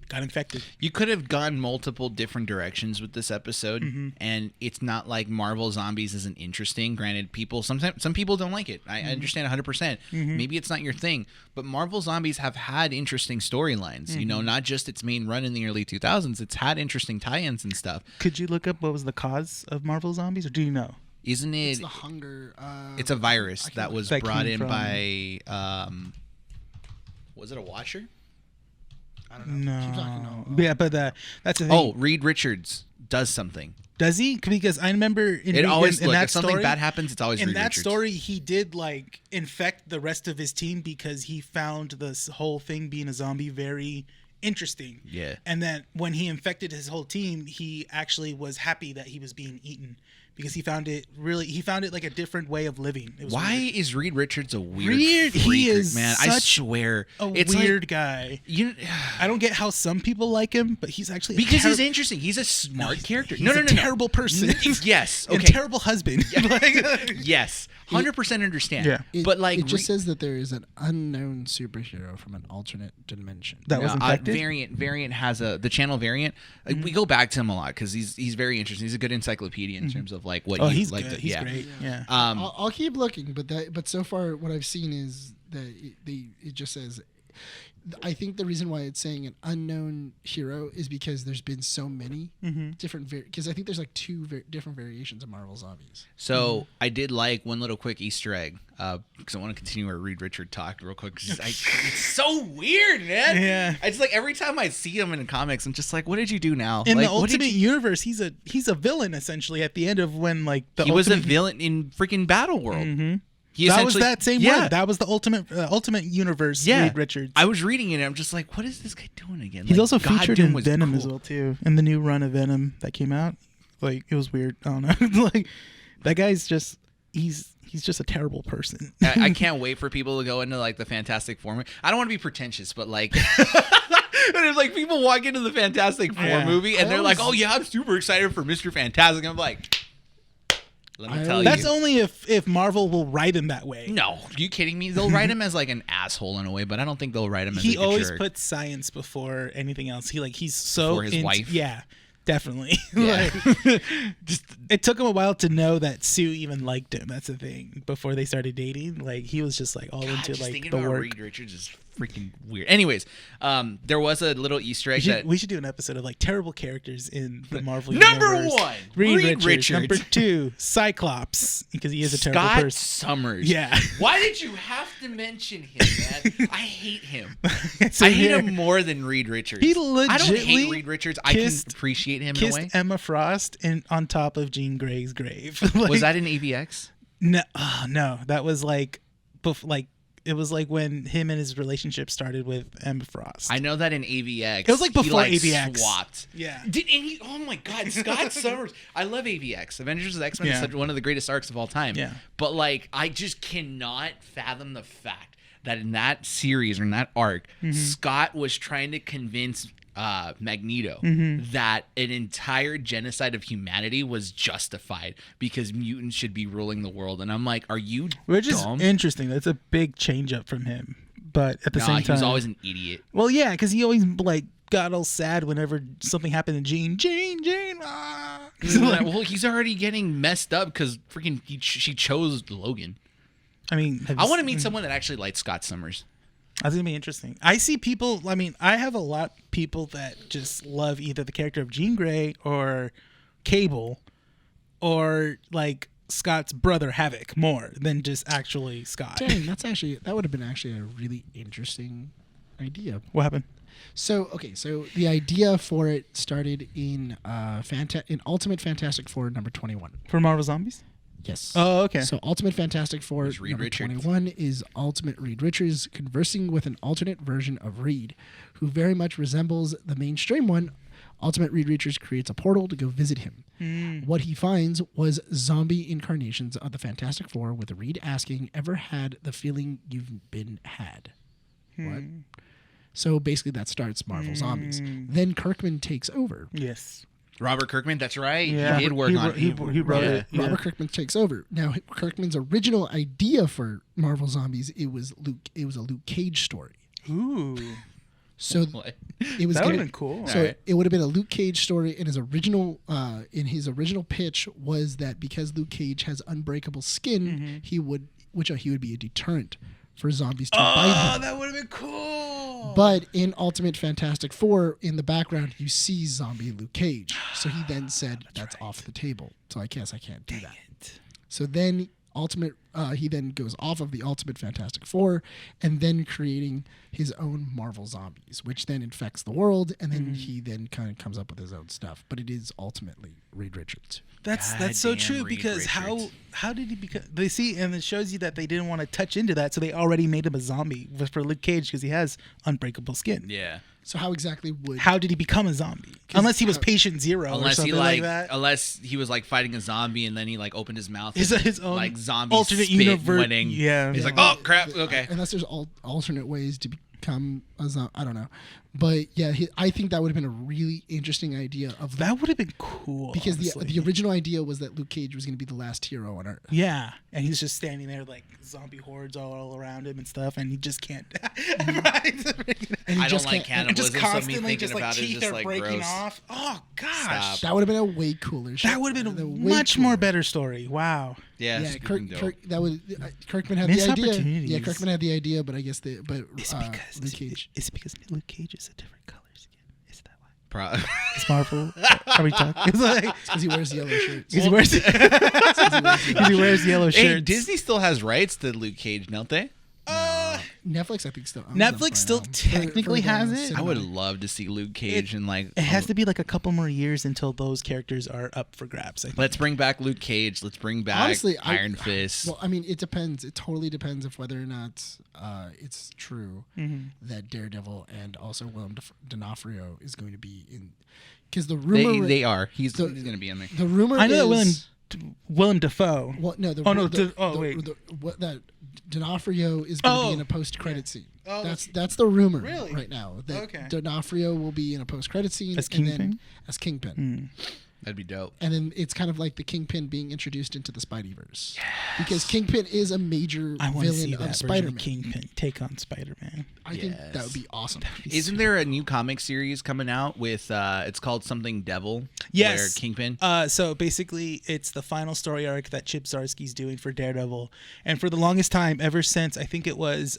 got infected. You could have gone multiple different directions with this episode, and it's not like Marvel Zombies isn't interesting. Granted, some people don't like it. I understand 100%. Maybe it's not your thing, but Marvel Zombies have had interesting storylines. You know, not just its main run in the early 2000s. It's had interesting tie-ins and stuff. Could you look up what was the cause of Marvel Zombies, or do you know? Isn't it? It's the hunger. It's a virus that was brought in from... by. Was it a Watcher? I don't know. No. Keep talking, Yeah, but that's the thing. Oh, Reed Richards does something. Does he? Because I remember in if something bad happens, it's always Reed in that Richards. story. He did like infect the rest of his team because he found this whole thing being a zombie very interesting. Yeah. And then when he infected his whole team, he actually was happy that he was being eaten because he found it like a different way of living. It was Why weird. is Reed Richards a weird freak, he is man? I swear. It's weird guy. I don't get how some people like him, but he's actually because he's interesting. He's a smart character. He's a terrible person. Yes. Okay. And terrible husband. Yes. 100% understand. Yeah. But like it just says that there is an unknown superhero from an alternate dimension. That was infected. Variant has the channel Variant. We go back to him a lot because he's very interesting. He's a good encyclopedia in terms of like what he's like. Good. He's great. Yeah. I'll keep looking, but so far what I've seen is that it just says. I think the reason why it's saying an unknown hero is because there's been so many different because I think there's like two different variations of Marvel Zombies. So I did like one little quick Easter egg because I want to continue where Reed Richard talked real quick. It's so weird, man. Yeah, it's like every time I see him in comics, I'm just like, what did you do now? In like, the Ultimate Universe, he's a villain essentially at the end of when like he was a villain in freaking Battle World. That was that same word. That was the Ultimate Universe. Reed Richards. I was reading it and I'm just like, what is this guy doing again? He's like, also God featured Doom in Venom as well too. In the new run of Venom that came out. Like it was weird. I don't know. Like that guy's just he's just a terrible person. I can't wait for people to go into like the Fantastic Four. I don't want to be pretentious, but like there's like people walk into the Fantastic Four movie and they're like, oh yeah, I'm super excited for Mr. Fantastic. I'm like, let me tell you. That's only if Marvel will write him that way. No, are you kidding me? They'll write him as like an asshole in a way, but I don't think they'll write him as he like a always jerk. puts science before anything else. He's so Before his wife. Yeah, definitely. Yeah. Just it took him a while to know that Sue even liked him. That's the thing. Before they started dating, like he was just like all into like thinking the about work. Reed Richards is freaking weird. Anyways, there was a little Easter egg we should do an episode of like terrible characters in the Marvel Number universe. 1, Reed Richards. Number 2, Cyclops, because he is a terrible Scott person. Summers. Yeah. Why did you have to mention him, man? I hate him. So I hate him more than Reed Richards. He I don't hate legitly Reed Richards. I can appreciate him in a way. Kissed Emma Frost on top of Jean Grey's grave. Was that in AVX? No, that was like it was like when him and his relationship started with Emma Frost. I know that in AVX. It was like before he, AVX. Swapped. Yeah. Oh my God, Scott Summers. I love AVX. Avengers of X-Men is such one of the greatest arcs of all time. Yeah. But like, I just cannot fathom the fact that in that series or in that arc, Scott was trying to convince Magneto that an entire genocide of humanity was justified because mutants should be ruling the world. And I'm like, are you Which dumb? is interesting. That's a big change up from him. But at the same time, he was always an idiot. Well, yeah, because he always like got all sad whenever something happened to Jean. Ah. Well, he's already getting messed up because freaking she chose Logan. I mean, I want to meet someone that actually likes Scott Summers. That's gonna be interesting. I see people. I mean, I have a lot of people that just love either the character of Jean Grey or Cable, or like Scott's brother Havoc more than just actually Scott. Dang, that would have been actually a really interesting idea. What happened? So the idea for it started in Ultimate Fantastic Four number 21 for Marvel Zombies. Yes. Oh, okay. So Ultimate Fantastic Four Reed number Richards. 21 is Ultimate Reed Richards conversing with an alternate version of Reed, who very much resembles the mainstream one. Ultimate Reed Richards creates a portal to go visit him. What he finds was zombie incarnations of the Fantastic Four, with Reed asking, "Ever had the feeling you've been had?" What? So basically that starts Marvel Zombies. Then Kirkman takes over. Yes. Robert Kirkman, that's right. Yeah. He did work on He wrote it. Yeah. Robert Kirkman takes over. Now Kirkman's original idea for Marvel Zombies, it was a Luke Cage story. Ooh. So What? it was That would gonna- have been cool. So Alright. it would have been a Luke Cage story, and his original pitch was that because Luke Cage has unbreakable skin, he would be a deterrent for zombies to bite him. that would have been cool. But in Ultimate Fantastic Four, in the background, you see zombie Luke Cage. So he then said, "That's off the table." So I guess I can't do that. So then he then goes off of the Ultimate Fantastic Four, and then creating his own Marvel Zombies, which then infects the world, and then he then kind of comes up with his own stuff. But it is ultimately Reed Richards. That's so Goddamn true Reed because Richards. how did he become? They see and it shows you that they didn't want to touch into that, so they already made him a zombie for Luke Cage because he has unbreakable skin. Yeah. So how exactly would How did he become a zombie? Unless he was patient zero or Unless something he like that. unless he was like fighting a zombie and then he like opened his mouth. His and, own like zombie alternate spit universe- winning. yeah. He's Yeah. like, oh crap. Okay. unless there's alternate ways to become a zombie? I don't know, but yeah, I think that would have been a really interesting idea of That would have been cool because honestly. the original idea was that Luke Cage was going to be the last hero on Earth. Yeah, and he's just standing there like zombie hordes all around him and stuff, and he just can't. And he I just don't like can't- and just cannibalism, so me constantly thinking just like about it is teeth just are like breaking gross. off. Oh gosh, Stop. That would have been a way cooler show. that would have been a Way much more cooler. better story. Wow. Yeah. Yeah, it's freaking dope. Kirkman had Missed the idea. opportunities. Yeah, Kirkman had the idea, but I guess Is it because Luke Cage is a different color skin? Is that why? Pro- It's Marvel. Are we talking? It's like because he wears yellow shirts. because he wears because he wears yellow shirts. Hey, Disney still has rights to Luke Cage, don't they? Netflix, I think, still owns Netflix them right still now. technically the has it? cinema. I would love to see Luke Cage and like. It has to be like a couple more years until those characters are up for grabs. I think. Let's bring back Luke Cage. Let's bring back Honestly, Iron Fist. Well, I mean, it depends. It totally depends if whether or not it's true that Daredevil and also Willem D'Onofrio is going to be in. Because the rumor they are. He's the- going to be in there. the rumor I know is, that Willem Dafoe. Well, no. Wait. That D'Onofrio is going to Oh. be in a post-credit scene. Oh, that's the rumor Really? right now. That Okay. D'Onofrio will be in a post-credit scene As and then Kingpin? as Kingpin. That'd be dope. And then it's kind of like the Kingpin being introduced into the Spideyverse. Because Kingpin is a major I want to see villain that of version Spider-Man. of Kingpin take on Spider-Man. I think that would be awesome. Isn't there a new comic series coming out with? It's called something Devil. Yes. Where Kingpin. So basically, it's the final story arc that Chip Zdarsky's doing for Daredevil, and for the longest time, ever since I think it was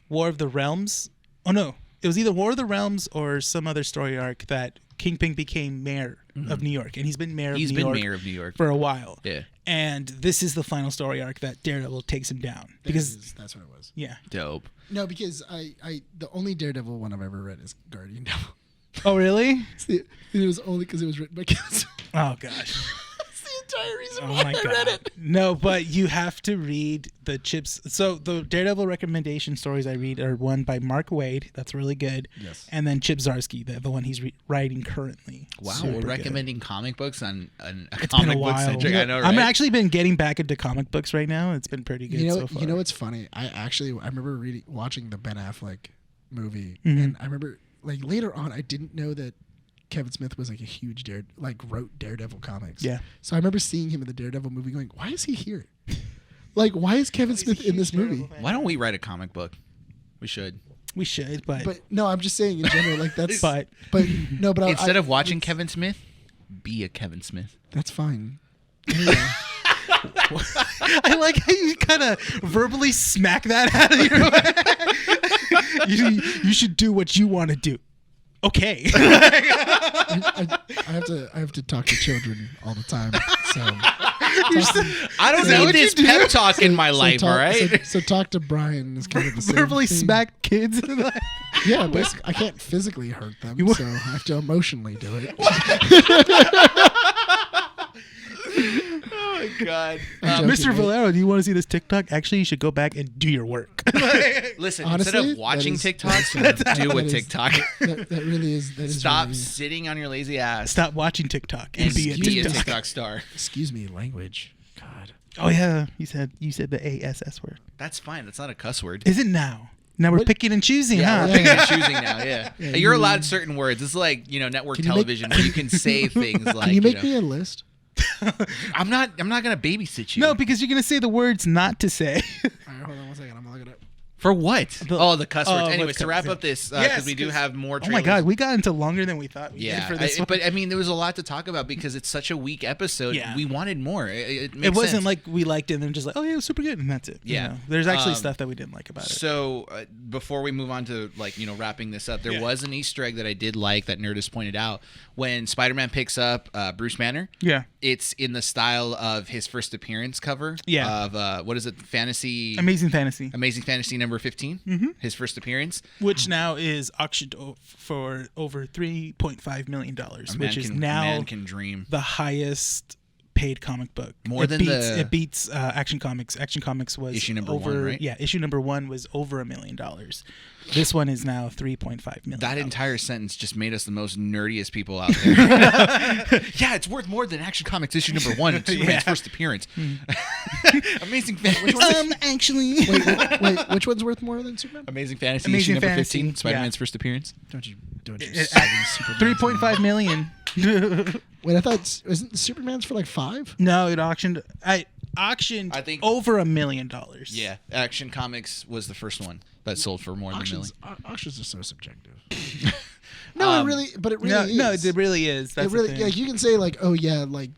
War of the Realms. Oh no, it was either War of the Realms or some other story arc that Kingpin became mayor of New York, and he's been mayor. He's of New been York mayor of New York. for a while. Yeah. And this is the final story arc that Daredevil takes him down because that's what it was. yeah. Dope. No, because I the only Daredevil one I've ever read is Guardian Devil. Oh really? It was only because it was written by Kevin. Oh gosh. That's the entire reason Oh why my I read god! it. No, but you have to read the Chips. So the Daredevil recommendation stories I read are one by Mark Waid. That's really good. Yes. And then Chip Zdarsky, the one he's writing currently. Wow, Super we're good. recommending comic books on a It's comic been a book while. centric. I know, right? I'm actually been getting back into comic books right now. It's been pretty good so far. You know what's funny? I remember watching the Ben Affleck movie, Mm-hmm. and I remember like later on I didn't know that Kevin Smith was like a huge wrote Daredevil comics. Yeah. So I remember seeing him in the Daredevil movie, going, "Why is he here? Like, why is Kevin Smith in this movie?" Why don't we write a comic book? We should. We should, but But no, I'm just saying in general, like that's. But- no, but Instead of watching Kevin Smith, be a Kevin Smith. that's fine. Anyway. I like how you kind of verbally smack that out of your way. you should do what you want to do. Okay. I have to talk to children all the time. So I don't Is that need what this you do? pep talk in my life, all right? So talk to Bryan is kind of the same verbally thing. smack kids. Yeah, basically, I can't physically hurt them, so I have to emotionally do it. my god. Mr. Valero, do you want to see this TikTok? Actually, you should go back and do your work. Listen, Honestly, instead of watching TikToks, do a TikTok. That really is. That is Stop really, sitting on your lazy ass. Stop watching TikTok and and be a be a TikTok. TikTok star. Excuse me, language. God. Oh yeah, you said the ASS word. That's fine. That's not a cuss word. Is it now? Now we're What? picking and choosing, Yeah, huh? we're picking and choosing now. Yeah, Yeah, you're you- allowed certain words. It's like network Can you make- television where you can say things like. Can you make me a list? I'm not gonna babysit you. No, because you're gonna say the words not to say. All right, hold on one second. I'm gonna look it up. For what? The cuss words. what Anyways, to cuss- wrap yeah. up this, because Yes, we do 'cause- have more Oh trailers. my god, we got into longer than we thought we did for this one. But I mean, there was a lot to talk about because it's such a weak episode. Yeah. We wanted more. It makes It wasn't sense. like we liked it and then just like, oh yeah, it was super good and that's it. Yeah. There's actually Um, stuff that we didn't like about it. So before we move on to wrapping this up, there was an Easter egg that I did like that Nerdist pointed out when Spider-Man picks up Bruce Banner. Yeah. It's in the style of his first appearance cover. Yeah. Of what is it? Amazing Fantasy. Amazing Fantasy number 15. Mm-hmm. His first appearance. Which now is auctioned for over $3.5 million, which is now man can dream. the highest paid comic book. More it than beats, the- It beats Action Comics. Action Comics was Issue number over, 1, right? Yeah, issue number 1 was over $1 million. This one is now $3.5 million. That entire sentence just made us the most nerdiest people out there. Yeah, it's worth more than Action Comics issue number 1, Superman's Yeah. first appearance. Amazing Fantasy. Actually, Wait, which one's worth more than Superman? Amazing Fantasy Amazing issue number Fantasy, 15, Spider-Man's yeah. first appearance. Don't you It- say Superman. $3.5 million. Wait, I thought isn't Superman's for like 5? No, it auctioned. I think over $1 million. Yeah, Action Comics was the first one that sold for more than $1 million. Auctions are so subjective. No, it really is. No, it really is. That's It really, the thing. like you can say like, oh yeah, like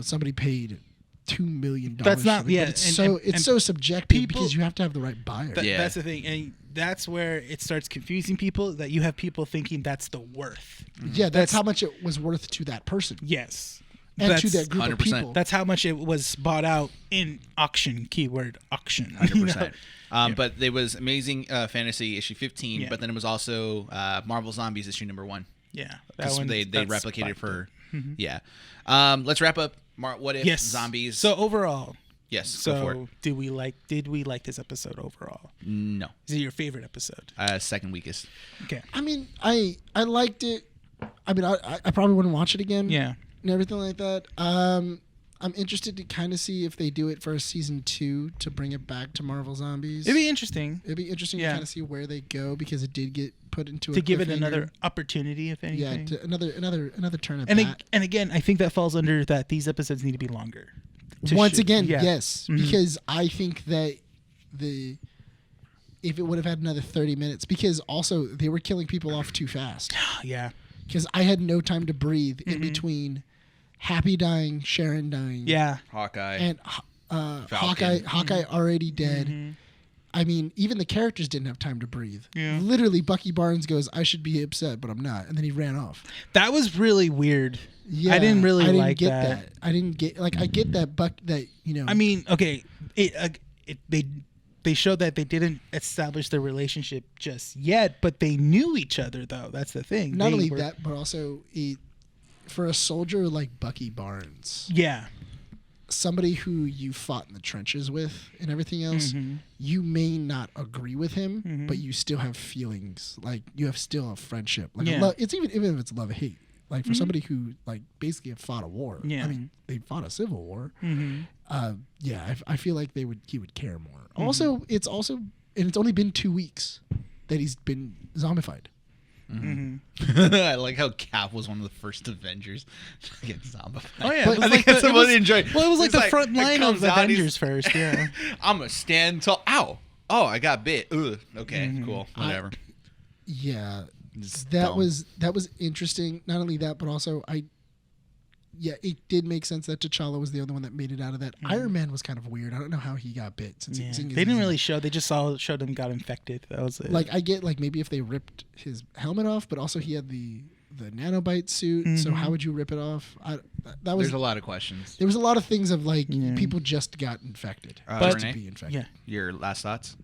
somebody paid $2 million. That's not- for it, yeah, But it's and so subjective people- because you have to have the right buyer. Yeah. That's the thing, and that's where it starts confusing people. That you have people thinking that's the worth. Yeah, that's That's- how much it was worth to that person Yes, and to That's- that group 100%. of people. That's how much it was bought out in auction. Keyword auction. 100%. Yeah. But there was Amazing Fantasy issue 15, Yeah. but then it was also Marvel Zombies issue number 1. Yeah, Because they that's replicated fucked for up. yeah. Let's wrap up. What if Yes, zombies? So overall, yes, go for it. so did we like this episode overall? No, Is it your favorite episode? second weakest. Okay. I mean, I liked it. I mean, I probably wouldn't watch it again. Yeah. And everything like that. I'm interested to kind of see if they do it for a season 2 to bring it back to Marvel Zombies. It'd be interesting It'd be interesting Yeah. to kind of see where they go because it did get put into to a give it cliffhanger. another opportunity, if Yeah, anything. to another turn at and that. and again, I think that falls under that these episodes need to be longer. To Once shoot. again, Yeah. yes, Mhm. because I think that if it would have had another 30 minutes, because also they were killing people off too fast. Yeah. Because I had no time to breathe in between Happy dying, Sharon dying, Yeah. Hawkeye. and Falcon. Hawkeye already dead. Mhm. I mean, even the characters didn't have time to breathe. Yeah. Literally, Bucky Barnes goes, "I should be upset, but I'm not," and then he ran off. That was really weird. Yeah, I didn't really I didn't like get that. I didn't get I get that I mean, okay, they showed that they didn't establish their relationship just yet, but they knew each other though. That's the thing. not They only were- that, but also for a soldier like Bucky Barnes, Yeah. somebody who you fought in the trenches with and everything else, Mhm. you may not agree with him, Mhm. but you still have feelings. Like you have still a friendship. Like Yeah. it's even if it's love hate. Like for Mhm. somebody who like basically have fought a war. Yeah. I mean, they fought a civil war. Mm-hmm. Yeah, I feel like he would care more. Mhm. Also, it's only been 2 weeks that he's been zombified. Mm-hmm. I like how Cap was one of the first Avengers to get zombified. Oh yeah, But- it was I think like that's the, it what was, I enjoy. Well, it was like It's the front it line of comes out, he's- Avengers first. Yeah. I'm gonna stand tall. Ow! Oh, I got bit. Ugh. Okay, Mhm. cool. Whatever. Yeah, It's that dumb. was interesting. Not only that, but also it did make sense that T'Challa was the only one that made it out of that. Mhm. Iron Man was kind of weird. I don't know how he got bit since Yeah. seeing as They didn't he's- really show. They just showed him got infected. That was it. like I get like maybe if they ripped his helmet off, but also he had the nanobite suit. So Mhm. how would you rip it off? That was There's a lot of questions. there was a lot of things of like Yeah. people just got infected. But- Just to Rene? be infected. yeah. Your last thoughts?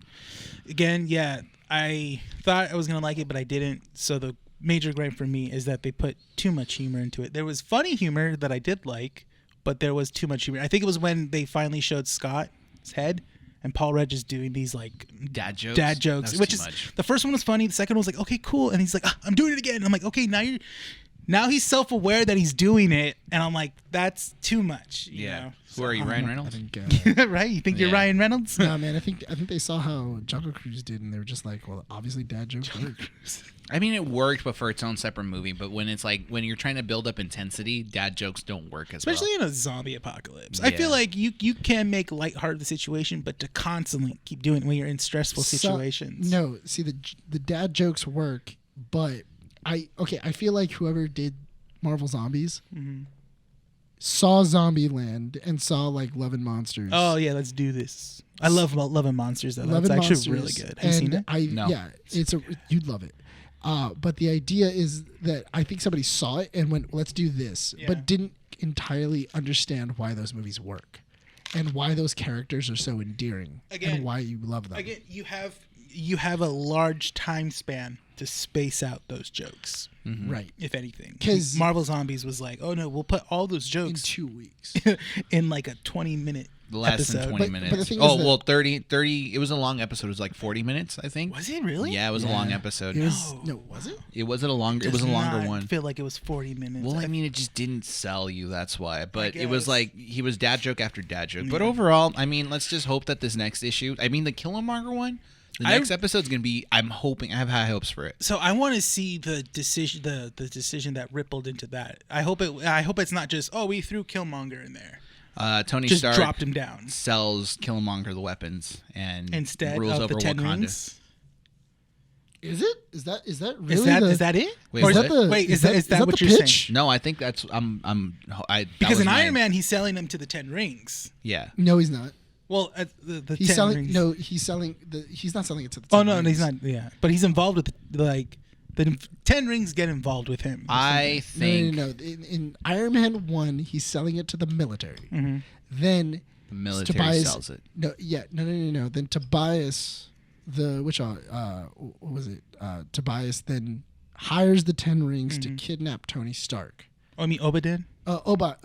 Again, yeah. I thought I was gonna like it, but I didn't. So the major gripe for me is that they put too much humor into it. There was funny humor that I did like, but there was too much humor. I think it was when they finally showed Scott's head and Paul Rudd just doing these like dad jokes. Dad jokes, which is much. The first one was funny. The second one was like, okay, cool, and he's like, I'm doing it again. And I'm like, okay, now he's self-aware that he's doing it, and I'm like, that's too much. You know? Who are you, Ryan Reynolds? I think, right? You think you're Ryan Reynolds? no, man. I think they saw how Jungle Cruise did, and they were just like, well, obviously dad jokes work. I mean, it worked, but for its own separate movie. But when it's like when you're trying to build up intensity, dad jokes don't work as Especially well. in a zombie apocalypse. I feel like you can make lighthearted the situation, but to constantly keep doing it when you're in stressful situations. No, see the dad jokes work, but I feel like whoever did Marvel Zombies saw Zombieland and saw like Love and Monsters. Oh yeah, let's do this. I love Love and Monsters though. Love That's and actually Monsters, really good. Have you seen it? No. Yeah, you'd love it. But the idea is that I think somebody saw it and went, let's do this, but didn't entirely understand why those movies work and why those characters are so endearing and why you love them. Again, you have a large time span to space out those jokes. Right. If anything. 'Cause Marvel Zombies was like, oh no, we'll put all those in jokes 2 weeks. in like a 20-minute Less episode. than 20 But minutes. the thing is that- 30. It was a long episode. It was like 40 minutes, I think. Was it really? Yeah, it was a long episode. It was, no, was it? It was a longer one. I feel like it was 40 minutes. Well, I mean, it just didn't sell you. That's why. But it was guess. like he was dad joke after dad joke. But overall, I mean, let's just hope that this next issue. I mean, the Killmonger one. The next episode's gonna be. I'm hoping. I have high hopes for it. So I want to see the decision, the decision that rippled into that. I hope it's not just we threw Killmonger in there. Tony Just Stark dropped him down sells Killmonger the weapons and instead rules of over the 10 Wakanda. rings. Is it? Is that really? Is that it? Wait, Or is that the- wait, is is that that what the you're pitch? saying? No, I think that's Because in Iron Iron Man, he's selling them to the 10 rings. Yeah. No, he's not. Well, the He's 10 selling. rings. No, he's not selling it to the. Oh 10 no, rings. he's not. Yeah, but he's involved with the 10 rings get involved with him. I think No. In Iron Man 1, he's selling it to the military. Then the military Tobias sells it. No. Then Tobias, what was it? Tobias then hires the 10 rings to kidnap Tony Stark. Oh, I mean Obadiah. Obadiah.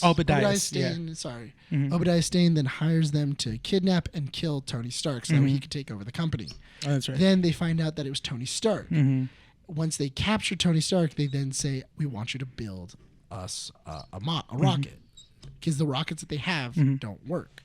Obadiah Stane, sorry. Obadiah Stane then hires them to kidnap and kill Tony Stark so that he could take over the company. Oh, that's right. Then they find out that it was Tony Stark. Once they capture Tony Stark, they then say, we want you to build us a rocket. Because the rockets that they have don't work.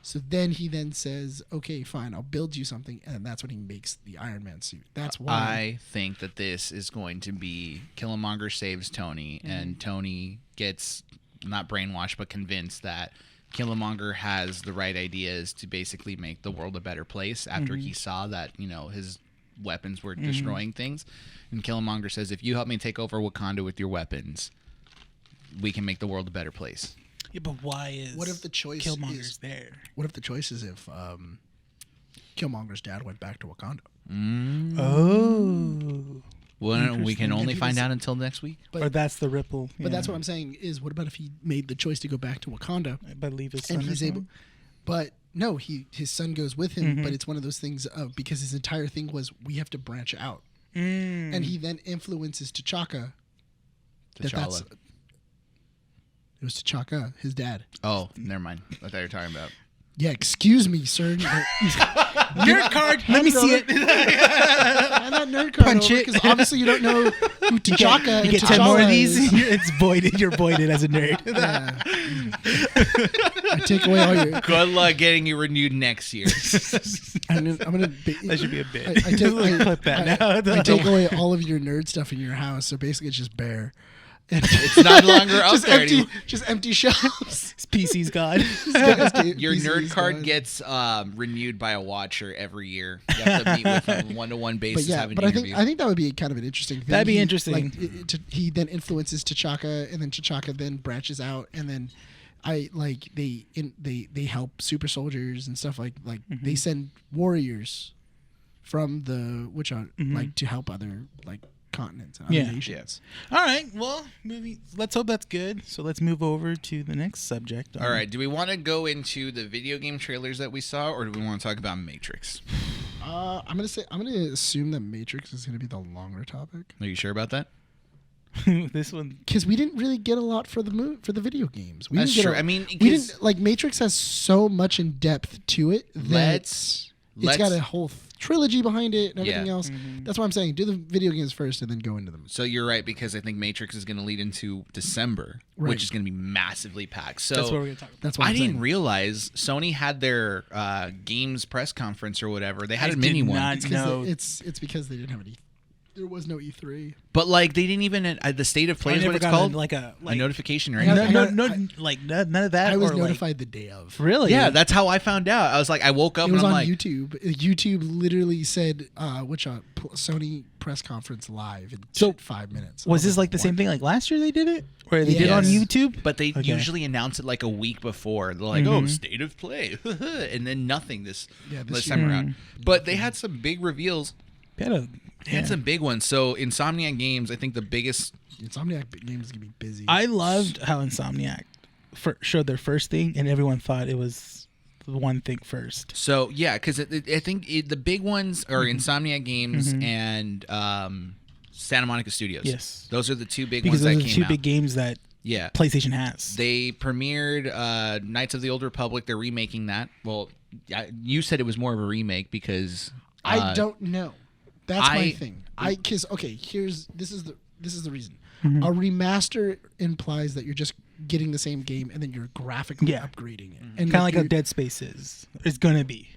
So then he then says, okay, fine, I'll build you something. And that's when he makes the Iron Man suit. That's why. I think that this is going to be Killmonger saves Tony, and Tony gets not brainwashed, but convinced that Killmonger has the right ideas to basically make the world a better place after he saw that, his weapons were destroying things. And Killmonger says, if you help me take over Wakanda with your weapons, we can make the world a better place. Yeah, but why is What if the choice Killmonger's is there? What if the choice is if Killmonger's dad went back to Wakanda? Oh. Well, we can Interesting. only And he find was- out until next week. Or that's the ripple. But that's what I'm saying is, what about if he made the choice to go back to Wakanda But leave his son and or he's able? something? But no, his son goes with him. But it's one of those things of because his entire thing was we have to branch out, and he then influences T'Chaka. T'Challa. It was T'Chaka, his dad. Oh, never mind. I thought you were talking about. Yeah, excuse me, sir. Nerd card. Let me see it. Hand that nerd card Punch it. because obviously you don't know who T'Chaka You and get 10 more of T'Challa these. is. It's voided. You're voided as a nerd. Yeah. I take away all your. Good luck getting you renewed next year. I'm gonna. That should be a bit. I take, Clip that now. I take away all of your nerd stuff in your house, so basically it's just bare. It's not longer up just there empty, anymore. just empty shelves. His PC's gone. Your nerd card gets renewed by a watcher every year. You have to meet with them on a one-to-one basis. But yeah, have an but interview. I think that would be kind of an interesting thing. That'd be He, interesting. Like, he then influences T'Chaka, and then T'Chaka then branches out, and then they help super soldiers and stuff like they send warriors from the which are like to help other like continents and other nations. All right. Well, let's hope that's good. So let's move over to the next subject. All right. Do we want to go into the video game trailers that we saw, or do we want to talk about Matrix? I'm gonna assume that Matrix is gonna be the longer topic. Are you sure about that? This one, because we didn't really get a lot for the video games. That's didn't true. Get I mean, we didn't like Matrix has so much in depth to it that it's got a whole trilogy behind it and everything else. Mm-hmm. That's why I'm saying do the video games first and then go into them. So you're right, because I think Matrix is going to lead into December, Right. which is going to be massively packed. So that's what we're gonna talk about. That's what I I'm didn't saying. realize Sony had their games press conference or whatever. They had I a mini did one. not- It's 'cause No. it's because they didn't have any. There was no E3. But like they didn't even the state of play I is never what it's got called. a A notification or I got- anything. none of that. I was or, like- notified the day of. Really? Yeah, that's how I found out. I was like, I woke up It was and I'm on like, YouTube. YouTube literally said, Sony press conference live in So, 5 minutes. Was I this like the what? same thing like last year they did it? Where they did it on Yes. YouTube? but they Okay. usually announce it like a week before. They're like, oh, state of play, and then nothing this this time year. around. But they had some big reveals. They had They had some big ones. So Insomniac Games, I think the biggest. Insomniac games is gonna be busy. I loved how Insomniac showed their first thing, and everyone thought it was the one thing first. So yeah, because I think the big ones are Mm-hmm. Insomniac Games and Santa Monica Studios. Yes. Those are the two big Because ones those that are the came two out. big games that Yeah. PlayStation has. They premiered Knights of the Old Republic. They're remaking that. Well, you said it was more of a remake because I don't know. That's my I- thing. This is the reason. Mm-hmm. A remaster implies that you're just getting the same game and then you're graphically Yeah. upgrading it. And Kind of like how you're- Dead Space is. It's gonna be.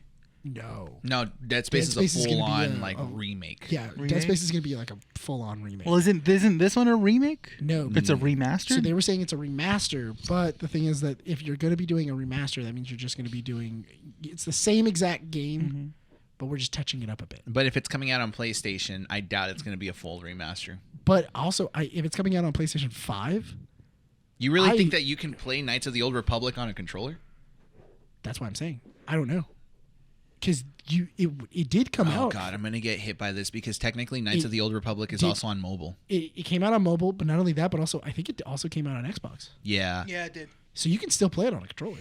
No. No, Dead Space Dead Space is is a gonna be full-on a- like a- remake. Yeah, Remake? Dead Space is gonna be like a full-on remake. Well, isn't this one a remake? No, It's a remaster. So they were saying it's a remaster, but the thing is that if you're going to be doing a remaster, that means you're just going to be doing it's the same exact game, but we're just touching it up a bit. But if it's coming out on PlayStation, I doubt it's going to be a full remaster. But also, if it's coming out on PlayStation 5, You really think that you can play Knights of the Old Republic on a controller? that's what I'm saying. I don't know, because it did come Oh out. god, I'm going to get hit by this because technically Knights It of the Old Republic is did- also on mobile. It came out on mobile, but not only that, but also I think it also came out on Xbox. Yeah. Yeah, it did. So you can still play it on a controller.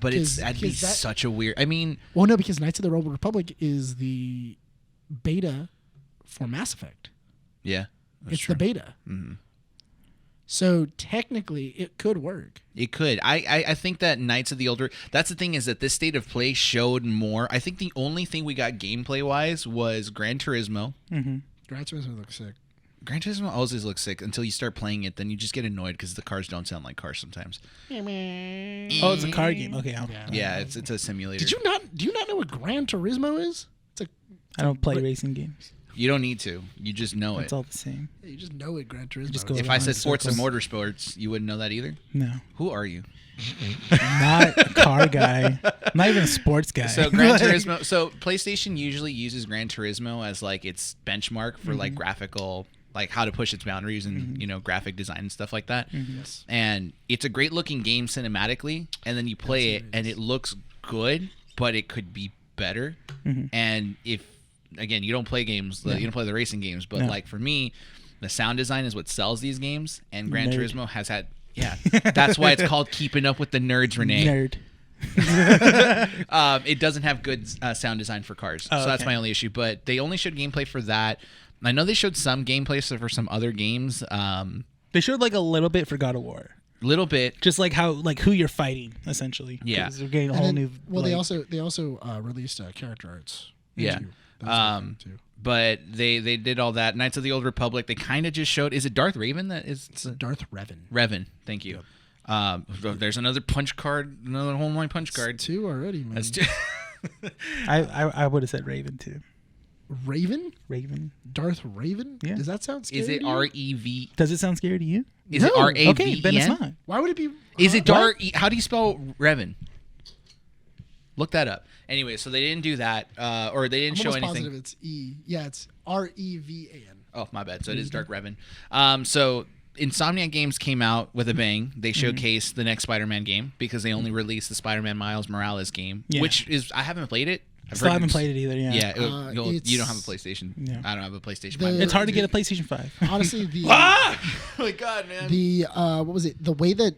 But Because- that'd be because that- such a weird. I mean, Well, no, because Knights of the Old Republic is the beta for Mass Effect. yeah. that's It's true. the beta. Mhm. So technically, it could work. It could. I think that Knights of the Older. That's the thing is that this state of play showed more. I think the only thing we got gameplay wise was Gran Turismo. Mm-hmm. Gran Turismo looks sick. Gran Turismo always looks sick until you start playing it. Then you just get annoyed because the cars don't sound like cars sometimes. Oh, it's a car game. Okay, Yeah, it's a simulator. Do you not know what Gran Turismo is? I don't play racing games. You don't need to. You just know It's it. all the same. Yeah, you just know what Gran Turismo Just is. go If I around said in sports and circles. motorsports, you wouldn't know that either. No, Who are you? not a car guy. Not even a sports guy. So Gran Turismo. So PlayStation usually uses Gran Turismo as like its benchmark for like graphical, like how to push its boundaries and graphic design and stuff like that. Yes. And it's a great looking game cinematically, and then you play it and it looks good, but it could be better. And if again, you don't play games, you don't play the racing games, but No. like for me, the sound design is what sells these games, and Gran Nerd. Turismo has had. Yeah, that's why it's called Keeping Up with the Nerds, Rene. Nerd. It doesn't have good sound design for cars, Oh, so that's okay. my only issue. But they only showed gameplay for that. I know they showed some gameplay for some other games, They showed like a little bit for God of War, little bit. just like who you're fighting essentially. Yeah. 'Cause they're getting a And whole then- new. well, like, they also released character arts. Yeah. too. That was good too. But they did all that. Knights of the Old Republic. They kind of just showed. Is it Darth Raven that is? It's Darth Revan. Revan. Thank you. There's another punch card. Another whole line punch card. Two already, man. That's two. I would have said Raven too. Raven? Raven. Darth Raven? Yeah. Does that sound scary? Is it to you? R-E-V? Does it sound scary to you? Is it No. R-A-V-E-N? Okay, then it's not. Why would it be? Is it what? Darth? How do you spell Revan? Look that up. Anyway, so they didn't do that, or they didn't I'm show almost anything. positive it's E. Yeah, it's Revan. Oh, my bad. So it is Dark Revan. So Insomniac Games came out with a bang. They showcased the next Spider-Man game because they only released the Spider-Man Miles Morales game, Yeah. which is I haven't played it. Still haven't played it either. Yeah. Yeah, you don't have a it's- PlayStation. Yeah. I don't have a PlayStation. The- 5. It's hard to get a PlayStation 5. Honestly, the Oh my god, man! the what was it? The way that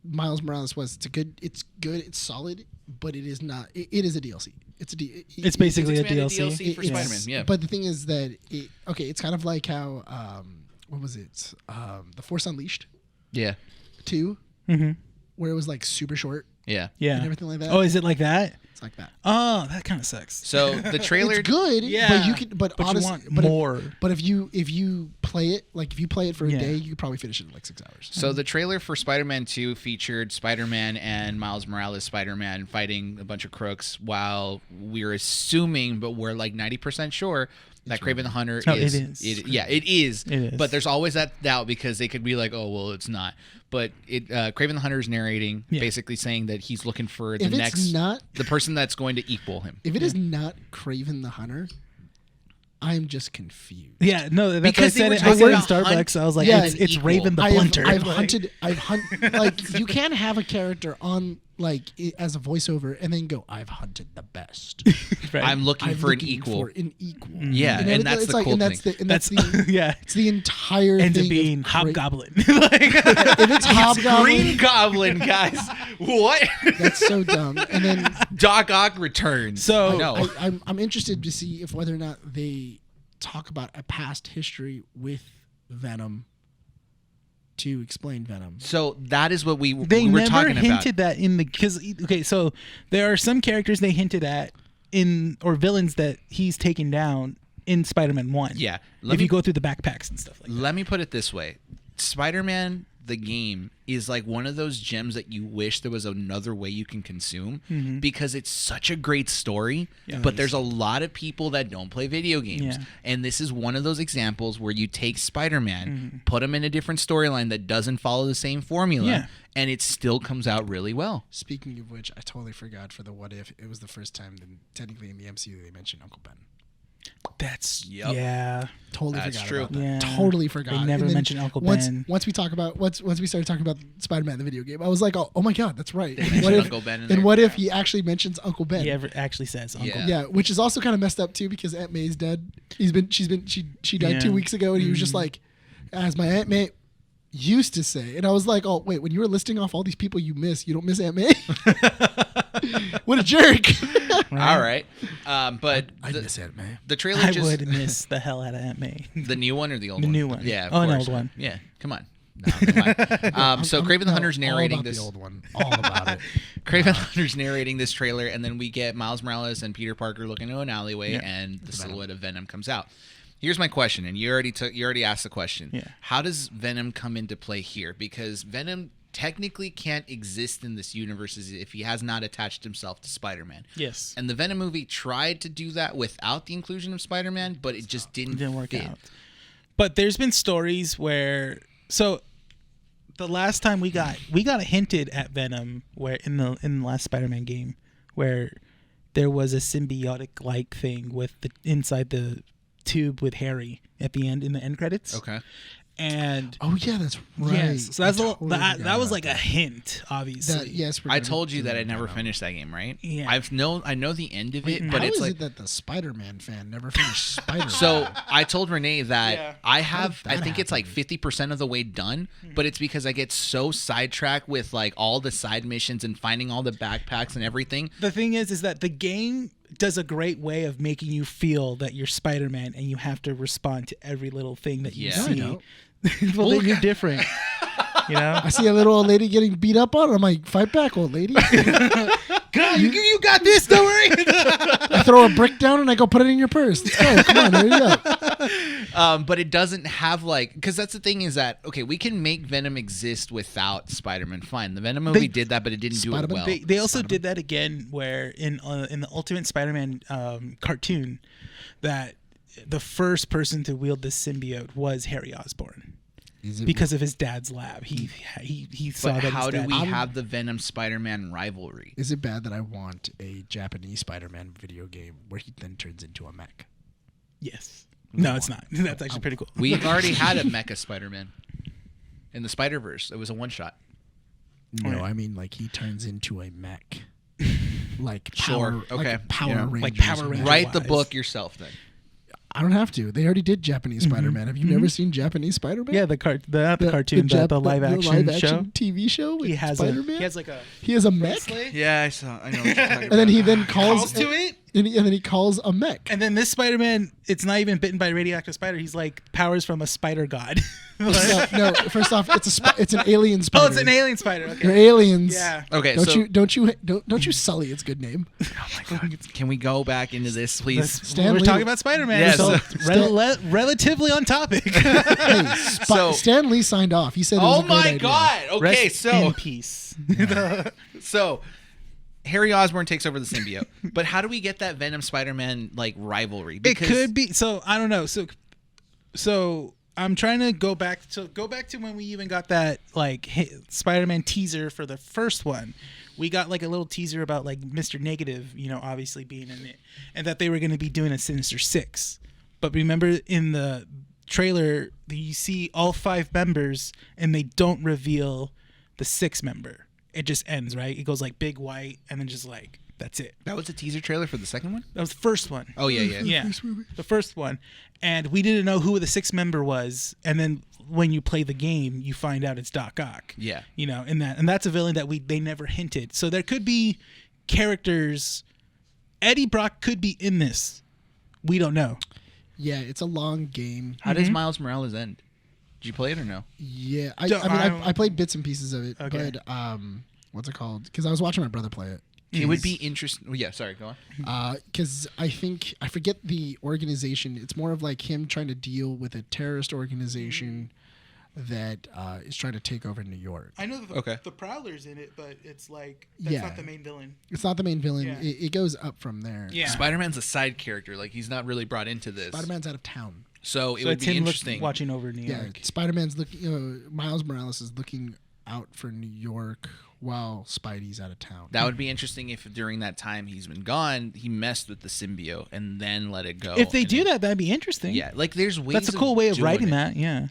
Miles Morales was, it's good, it's solid, but it is not. It is a DLC. It's a It's basically a expanded DLC. DLC for it's- Spider-Man. Yeah, But the thing is that it's kind of like how what was it? The Force Unleashed Yeah. 2, Mm-hmm. where it was like super short Yeah. Yeah. and everything like that. Oh, is it like that? It's like that. Oh, that kind of sucks. So the trailer. It's good, Yeah. but you can. But honestly, you want but more. If you play it, like if you play it for a Yeah. day, you could probably finish it in like 6 hours. So the trailer for Spider-Man 2 featured Spider-Man and Miles Morales Spider-Man fighting a bunch of crooks, while we're assuming, but we're like 90% sure that Kraven the Hunter No, is. it is. It is. It is. But there's always that doubt because they could be like, oh, well, it's not. But Kraven the Hunter is narrating, basically saying that he's looking for the the person that's going to equal him. If it is not Kraven the Hunter, I'm just confused. Yeah, no, that's Because what I they said. were I said in talking about Starbucks, I was like, Yeah, it's equal. Raven the Blunter. I've Like, hunted. Like you can't have a character on like as a voiceover and then go, I've hunted the best. right. I'm looking for an looking equal. for an equal. Yeah, and that's it's the cool and that's thing. the, and that's the yeah. it's the entire Ends thing up being of Hobgoblin. like, If it's Hobgoblin, Green Goblin, guys. What? that's so dumb. And then Doc Ock returns. So- no. I'm interested to see if whether or not they talk about a past history with Venom to explain Venom. So that is what we were never talking hinted about. that in the because okay, so there are some characters they hinted at in or villains that he's taken down in Spider-Man 1. Yeah. If you go through the backpacks and stuff like that. Let me put it this way. Spider-Man, the game, is like one of those gems that you wish there was another way you can consume because it's such a great story, but there's a lot of people that don't play video games. Yeah. And this is one of those examples where you take Spider-Man, put him in a different storyline that doesn't follow the same formula, and it still comes out really well. Speaking of which, I totally forgot for the What If, it was the first time that technically in the MCU they mentioned Uncle Ben. That's Yep. yeah. Totally That's forgot true. about that. Yeah. Totally forgot. They never And then mentioned Uncle once, Ben. Once we started talking about Spider-Man the video game, I was like, oh my god, that's right. mentioned What if, Uncle Ben in and there? what if he actually mentions Uncle Ben? He ever actually says Uncle. Yeah. Yeah, which is also kind of messed up too because Aunt May's dead. She died Yeah. 2 weeks ago, and he was just like, as my Aunt May used to say, and I was like, oh wait, when you were listing off all these people you miss, you don't miss Aunt May? What a jerk! All right. But I miss Aunt May. the trailer I just... would miss the hell out of Aunt May. The new one or the old The one? new one. Yeah, of Oh, an course. old one. Yeah, come on. No, come on. So Kraven the Hunter's narrating all about this. the old one, all about it. Kraven the Hunter's narrating this trailer, and then we get Miles Morales and Peter Parker looking into an alleyway, and the silhouette of Venom comes out. Here's my question, and you already asked the question. Yeah. How does Venom come into play here? Because Venom technically can't exist in this universe if he has not attached himself to Spider-Man. Yes. And the Venom movie tried to do that without the inclusion of Spider-Man, but it just didn't work fit. out. But there's been stories where the last time we got hinted at Venom where in the last Spider-Man game where there was a symbiotic like thing with the inside the tube with Harry at the end in the end credits. Okay. And Oh yeah, that's right. yes, so that's that forgot was about like a hint, obviously. yes, we're I gonna told you do that I never Venom. finished that game, right? Yeah. I know the end of it, but How it's is like it that the Spider-Man fan never finished Spider-Man? so I told Renee that Yeah. I How have did that I think it's like happen? 50% of the way done, but it's because I get so sidetracked with like all the side missions and finding all the backpacks and everything. The thing is that the game does a great way of making you feel that you're Spider-Man and you have to respond to every little thing that you Yeah. No, I see. don't. Well, then you're different. You know? I see a little old lady getting beat up on. I'm like, fight back, old lady. God, you got this, don't worry. I throw a brick down and I go put it in your purse. Let's go. Come on, there you go. But it doesn't have like because that's the thing is that okay we can make Venom exist without Spider-Man. Fine, the Venom movie did that, but it didn't do it Spider-Man, well. They also did that again where in the Ultimate Spider-Man cartoon that the first person to wield this symbiote was Harry Osborn. Because of his dad's lab, he saw But that. how his do dad, we have the Venom Spider-Man rivalry? Is it bad that I want a Japanese Spider-Man video game where he then turns into a mech? Yes. No, it's not. That's actually pretty cool. We've already had a Mecha Spider-Man in the Spider-Verse. It was a one-shot. No, Right. I mean like he turns into a mech. Like Sure, power, okay, like Power yeah. Rangers. Like Power mech. Rangers. Write the Wise. book yourself then. I don't have to. They already did Japanese Spider-Man. Have you never seen Japanese Spider-Man? Yeah, the cartoon, the live action show. TV show with He has Spider-Man. he has like a he has a mech, Yeah, I know. What you're talking and then he then calls to it. and then he calls a mech. And then this Spider-Man, it's not even bitten by a radioactive spider. He's like powers from a spider god. No. First off, it's an alien spider. Oh, it's an alien spider. Okay. They're aliens. Yeah. Okay. Don't you sully its good name. Oh my God. Can we go back into this, please? We're talking about Spider-Man. Yeah, so so- relatively on topic. Hey, Stan Lee signed off. He said, it was Oh a great my idea. God. Okay, Rest so in peace. so Harry Osborn takes over the symbiote, but how do we get that Venom Spider-Man like rivalry? It could be. So I don't know. So I'm trying to go back to when we even got that like Spider-Man teaser for the first one. We got like a little teaser about like Mr. Negative, obviously being in it, and that they were going to be doing a Sinister Six. But remember in the trailer, you see all 5 members, and they don't reveal the 6th member. It just ends, right? It goes like big white, and then just like that's it. That was a teaser trailer for the second one? That was the first one. Oh yeah. Yeah, the first one, and we didn't know who the 6th member was, and then when you play the game, you find out it's Doc Ock. Yeah, and that's a villain that they never hinted. So there could be characters. Eddie Brock could be in this. We don't know. Yeah, it's a long game. How does Miles Morales end? Did you play it or no? Yeah, I played bits and pieces of it, Okay. but what's it called? Because I was watching my brother play it. It would be interesting. Yeah, sorry, go on. Because I forget the organization. It's more of like him trying to deal with a terrorist organization that is trying to take over New York. I know the Prowler's in it, but it's like that's not the main villain. It's not the main villain. Yeah. It goes up from there. Yeah. Spider-Man's a side character. Like he's not really brought into this. Spider-Man's out of town. So it would be interesting. Watching over New Yeah, York. Spider-Man's looking. Miles Morales is looking out for New York while Spidey's out of town. That would be interesting if during that time he's been gone, he messed with the symbiote and then let it go. If they do that, that'd be interesting. Yeah, like there's ways. That's a cool way of doing writing it. that. Yeah.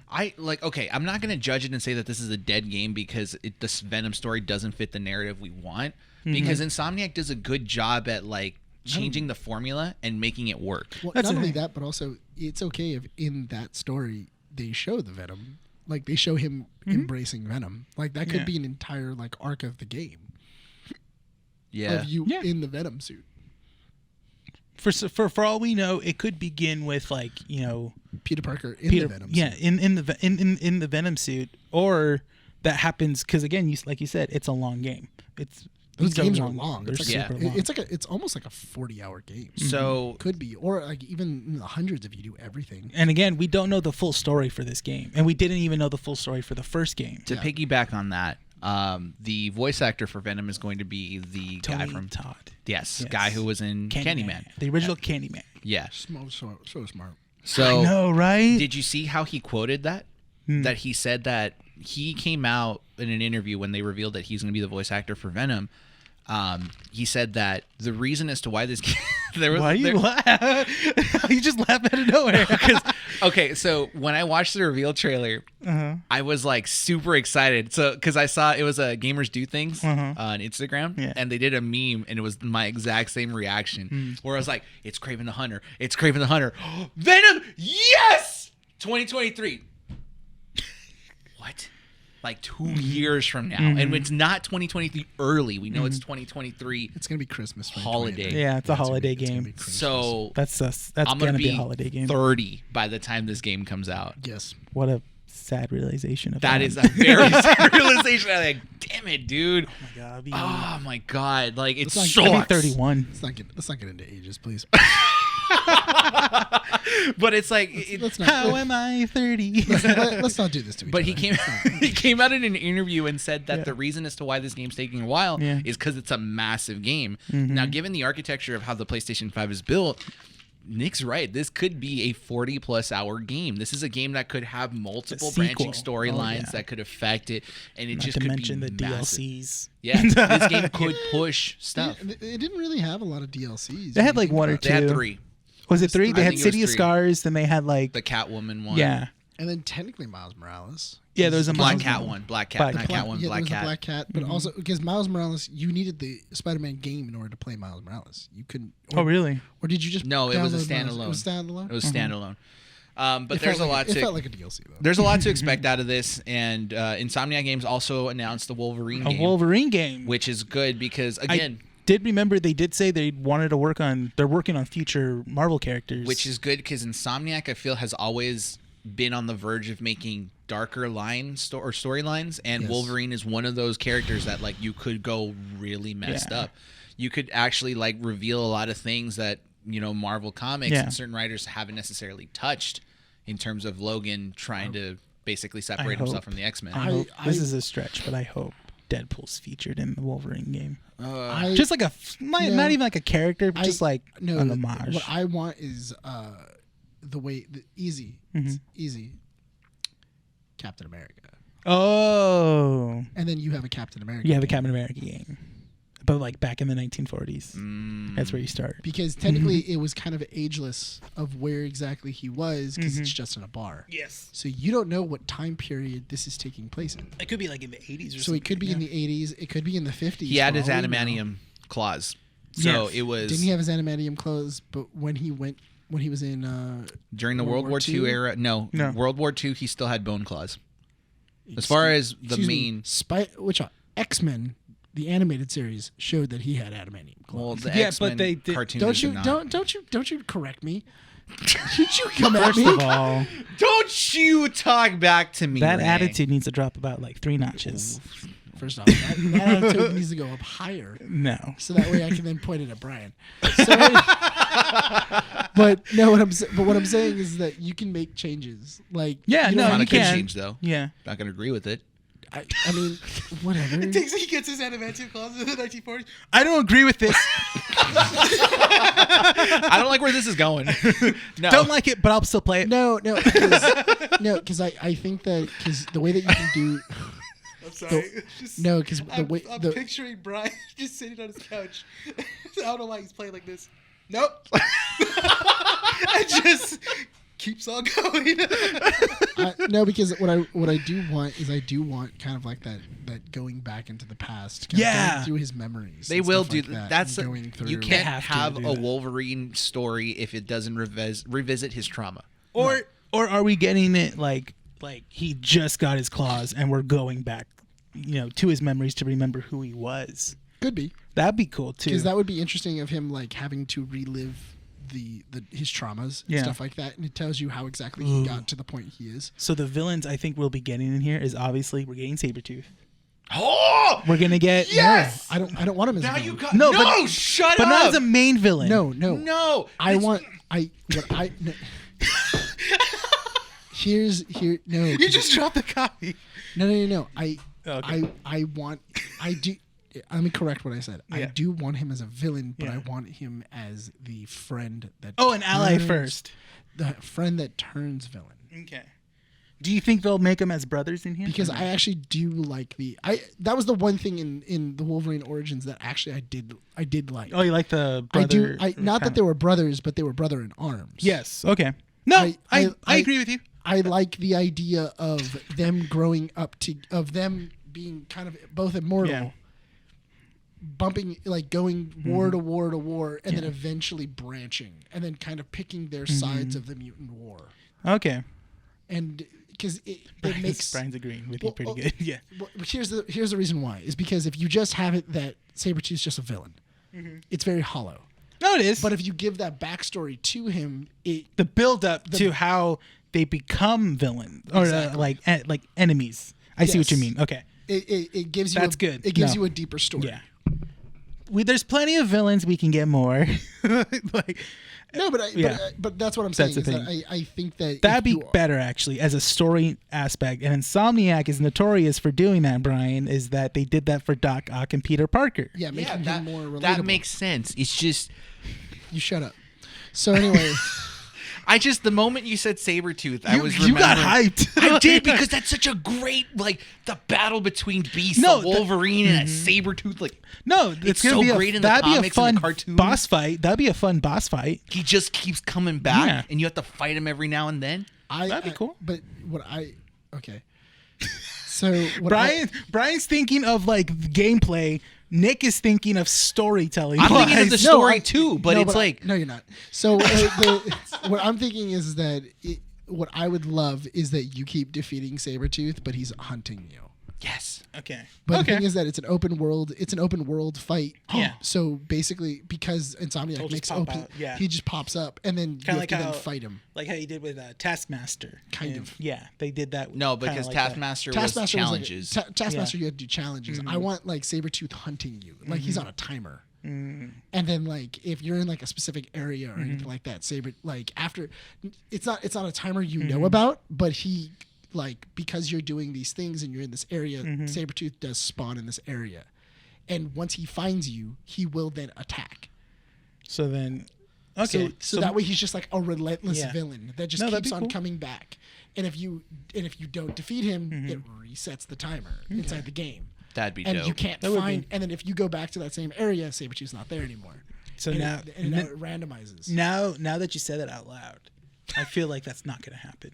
Okay, I'm not gonna judge it and say that this is a dead game because this Venom story doesn't fit the narrative we want. Because Insomniac does a good job at like changing the formula and making it work. Well, That's not the only thing. that, but also it's okay if in that story they show the Venom, like they show him embracing Venom. Like that could be an entire like arc of the game. Yeah. Of you in the Venom suit. For all we know, it could begin with like Peter Parker in the Venom suit. Yeah, in the Venom suit, or that happens because again, like you said, it's a long game. Those These games are long. They're It's super like long. it's almost like a 40-hour game. So Could be, or like even in the hundreds if you do everything. And again, we don't know the full story for this game, and we didn't even know the full story for the first game. to piggyback on that, the voice actor for Venom is going to be the guy Tony from Todd. Yes, guy who was in Candyman. The original Candyman. Yeah. So smart. So I know, right? did you see how he quoted that? That he said that he came out in an interview when they revealed that he's going to be the voice actor for Venom. He said that the reason as to why this game Why you laugh? You just laugh out of nowhere. Okay, so when I watched the reveal trailer, I was like super excited. So because I saw it was a Gamers Do Things on Instagram, and they did a meme, and it was my exact same reaction, where I was like, "It's Kraven the Hunter! It's Kraven the Hunter! Venom! Yes! 2023. What? Like 2 years from now, and it's not 2023 early. We know it's 2023. It's gonna be Christmas. Holiday. Yeah, it's a holiday it's gonna game. be Christmas. So That's I'm gonna gonna be a be holiday game. 30 by the time this game comes out. yes. What a sad realization of That is a very sad realization. I'm like, damn it, dude. Oh my god. Oh my god, like it's It's so like- I'll be 31. Let's not get into ages, please. But it's like, How am I 30? let's not do this to each but other. he came out in an interview and said that the reason as to why this game's taking a while is because it's a massive game. Now, given the architecture of how the PlayStation 5 is built, Nick's right. This could be a 40-plus hour game. This is a game that could have multiple branching storylines that could affect it, and it Not just to could mention be the massive. DLCs. Yeah, this game could push stuff. It didn't really have a lot of DLCs. They had like one or two. They had 3. Was it 3? They I had think it City was of 3. Scars. Then they had like The Catwoman one. yeah. And then technically Miles Morales. Yeah, there was a Black Miles Cat Morales. one. Black Cat. Black Not Cat. Catwoman. Yeah, Black there was Cat. a Black Cat, but also because Miles Morales, you needed the Spider-Man game in order to play Miles Morales. You couldn't. Oh really? Or did you just? No, it was a download Miles? standalone. It was standalone. It was standalone. But It there's felt a lot It to. felt like a DLC though. There's a lot to expect out of this, and Insomniac Games also announced the Wolverine A game, Wolverine game. which is good because again, did remember they did say they're working on future Marvel characters. Which is good because Insomniac, I feel, has always been on the verge of making darker storylines, and Wolverine is one of those characters that like you could go really messed up. You could actually like reveal a lot of things that Marvel Comics and certain writers haven't necessarily touched in terms of Logan trying to basically separate himself from the X-Men. This is a stretch, but I hope Deadpool's featured in the Wolverine game. Just like not even like a character, but just like an homage. What I want is easy. It's easy. Captain America. Oh. And then you have a Captain America. You have a Captain America game. But like back in the 1940s. That's where you start. Because technically it was kind of ageless of where exactly he was because it's just in a bar. Yes. So you don't know what time period this is taking place in. It could be like in the 80s or something. So it could be in the 80s. It could be in the 50s. He had his adamantium claws. So it was... Didn't he have his adamantium claws? But when he was in... during the World War II era? No. World War II, he still had bone claws. As far as the main... X-Men... The animated series showed that he had adamantium claws. Well, the X-Men cartoons don't you correct me? Did you come at me? First of all, don't you talk back to me. That Rene. attitude needs to drop about like 3 notches. First off, that attitude needs to go up higher. No, so that way I can then point it at Bryan. But what I'm saying is that you can make changes. Like you not a good can. change though. Yeah, not gonna agree with it. I mean, whatever. He gets his adamantium claws in the 1940s. I don't agree with this. I don't like where this is going. No. Don't like it, but I'll still play it. No, because I think that because the way that you can do. I'm sorry. Because I'm picturing Bryan just sitting on his couch. I don't know why he's playing like this. Nope. I just keeps on going. No, because what I do want is kind of like that going back into the past, going through his memories. They will do like that's going through. You can't have a Wolverine story if it doesn't revisit his trauma. Or are we getting it like he just got his claws and we're going back, to his memories to remember who he was? Could be. That'd be cool too. Because that would be interesting of him like having to relive his traumas and stuff like that, and it tells you how exactly he got to the point he is. So the villains I think we'll be getting in here is obviously we're getting Sabretooth. Oh, we're gonna get yes. No, I don't want him as now a villain. You got shut up. But not as a main villain. No. Here's no. You just dropped the copy. No. Okay. Let me correct what I said. Yeah. I do want him as a villain, but I want him as the friend that. An ally first. The friend that turns villain. Okay. Do you think they'll make them as brothers in here? Because I actually do like that was the one thing in the Wolverine Origins that actually I did like. Oh, you like the brother? Not that they were brothers, but they were brother in arms. Yes. Okay. No, I agree with you. I like the idea of them growing up of them being kind of both immortal. Yeah. Bumping, like going war to war to war, and then eventually branching, and then kind of picking their sides of the mutant war. Okay. And because it makes Bryan's agreeing with you pretty good. Yeah. Well, here's the reason why is because if you just have it that Sabretooth's just a villain, it's very hollow. No, it is. But if you give that backstory to him, the build up to how they become villains or like enemies. I see what you mean. Okay. It gives you good. It gives you a deeper story. Yeah. There's plenty of villains. We can get more. But that's what I'm saying. Is that I think that'd be better actually as a story aspect. And Insomniac is notorious for doing that. Bryan is that they did that for Doc Ock and Peter Parker. Yeah, making him more relatable. That makes sense. It's just you shut up. So anyway. The moment you said Sabretooth, I was remembering. You got hyped. I did because that's such a great, the battle between Beast and Wolverine and Sabretooth. It's so great in the comics and the cartoons. Boss fight. That'd be a fun boss fight. He just keeps coming back, and you have to fight him every now and then. That'd be cool. But okay. So Bryan's thinking of gameplay. Nick is thinking of storytelling. I'm thinking of the story too, but no, you're not. So what I'm thinking is that what I would love is that you keep defeating Sabretooth, but he's hunting you. Yes. Okay. But the thing is that it's an open world. It's an open world fight. Yeah. So basically, because Insomniac He'll makes just pop open, out, yeah. he just pops up, and then you have to then fight him. Like how you did with Taskmaster. Kind of. Yeah, they did that. No, because like Taskmaster was Taskmaster challenges. Taskmaster, you had to do challenges. I want like Sabretooth hunting you. Like he's on a timer. And then like if you're in like a specific area or anything like that, like after it's not a timer you know about, but he like because you're doing these things and you're in this area, Sabretooth does spawn in this area. And once he finds you, he will then attack. So then okay. So that way he's just like a relentless villain that just keeps on cool. coming back. And if you don't defeat him, it resets the timer inside the game. That'd be and dope. you can't find. And then if you go back to that same area, Sabretooth's not there anymore. So and now it randomizes. Now that you said that out loud, I feel like that's not going to happen.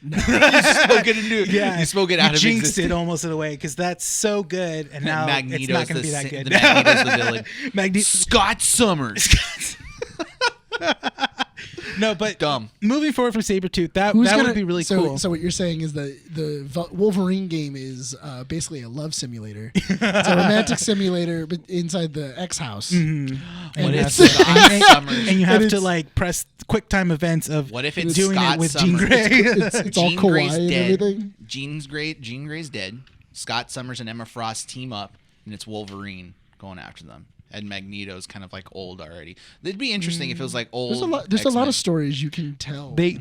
You spoke it into Yeah, you spoke it out of jinxed existence. it almost in a way because that's so good, and now Magneto's it's not going to be that good. Magneto's the villain. Scott Summers. No, but Dumb. Moving forward from Sabretooth, that would be really cool. So what you're saying is that the Wolverine game is basically a love simulator. It's a romantic simulator, but inside the X house. And What you if have to- Scott Summers? and you have to like press quick time events of What if it's doing Scott it with Summers? Jean Grey? It's all Jean kawaii Grey's and dead. everything. Jean Grey's dead. Scott Summers and Emma Frost team up, and it's Wolverine going after them. And Magneto's kind of like old already. It'd be interesting if it was like old. There's a lot X-Men. of stories you can tell. They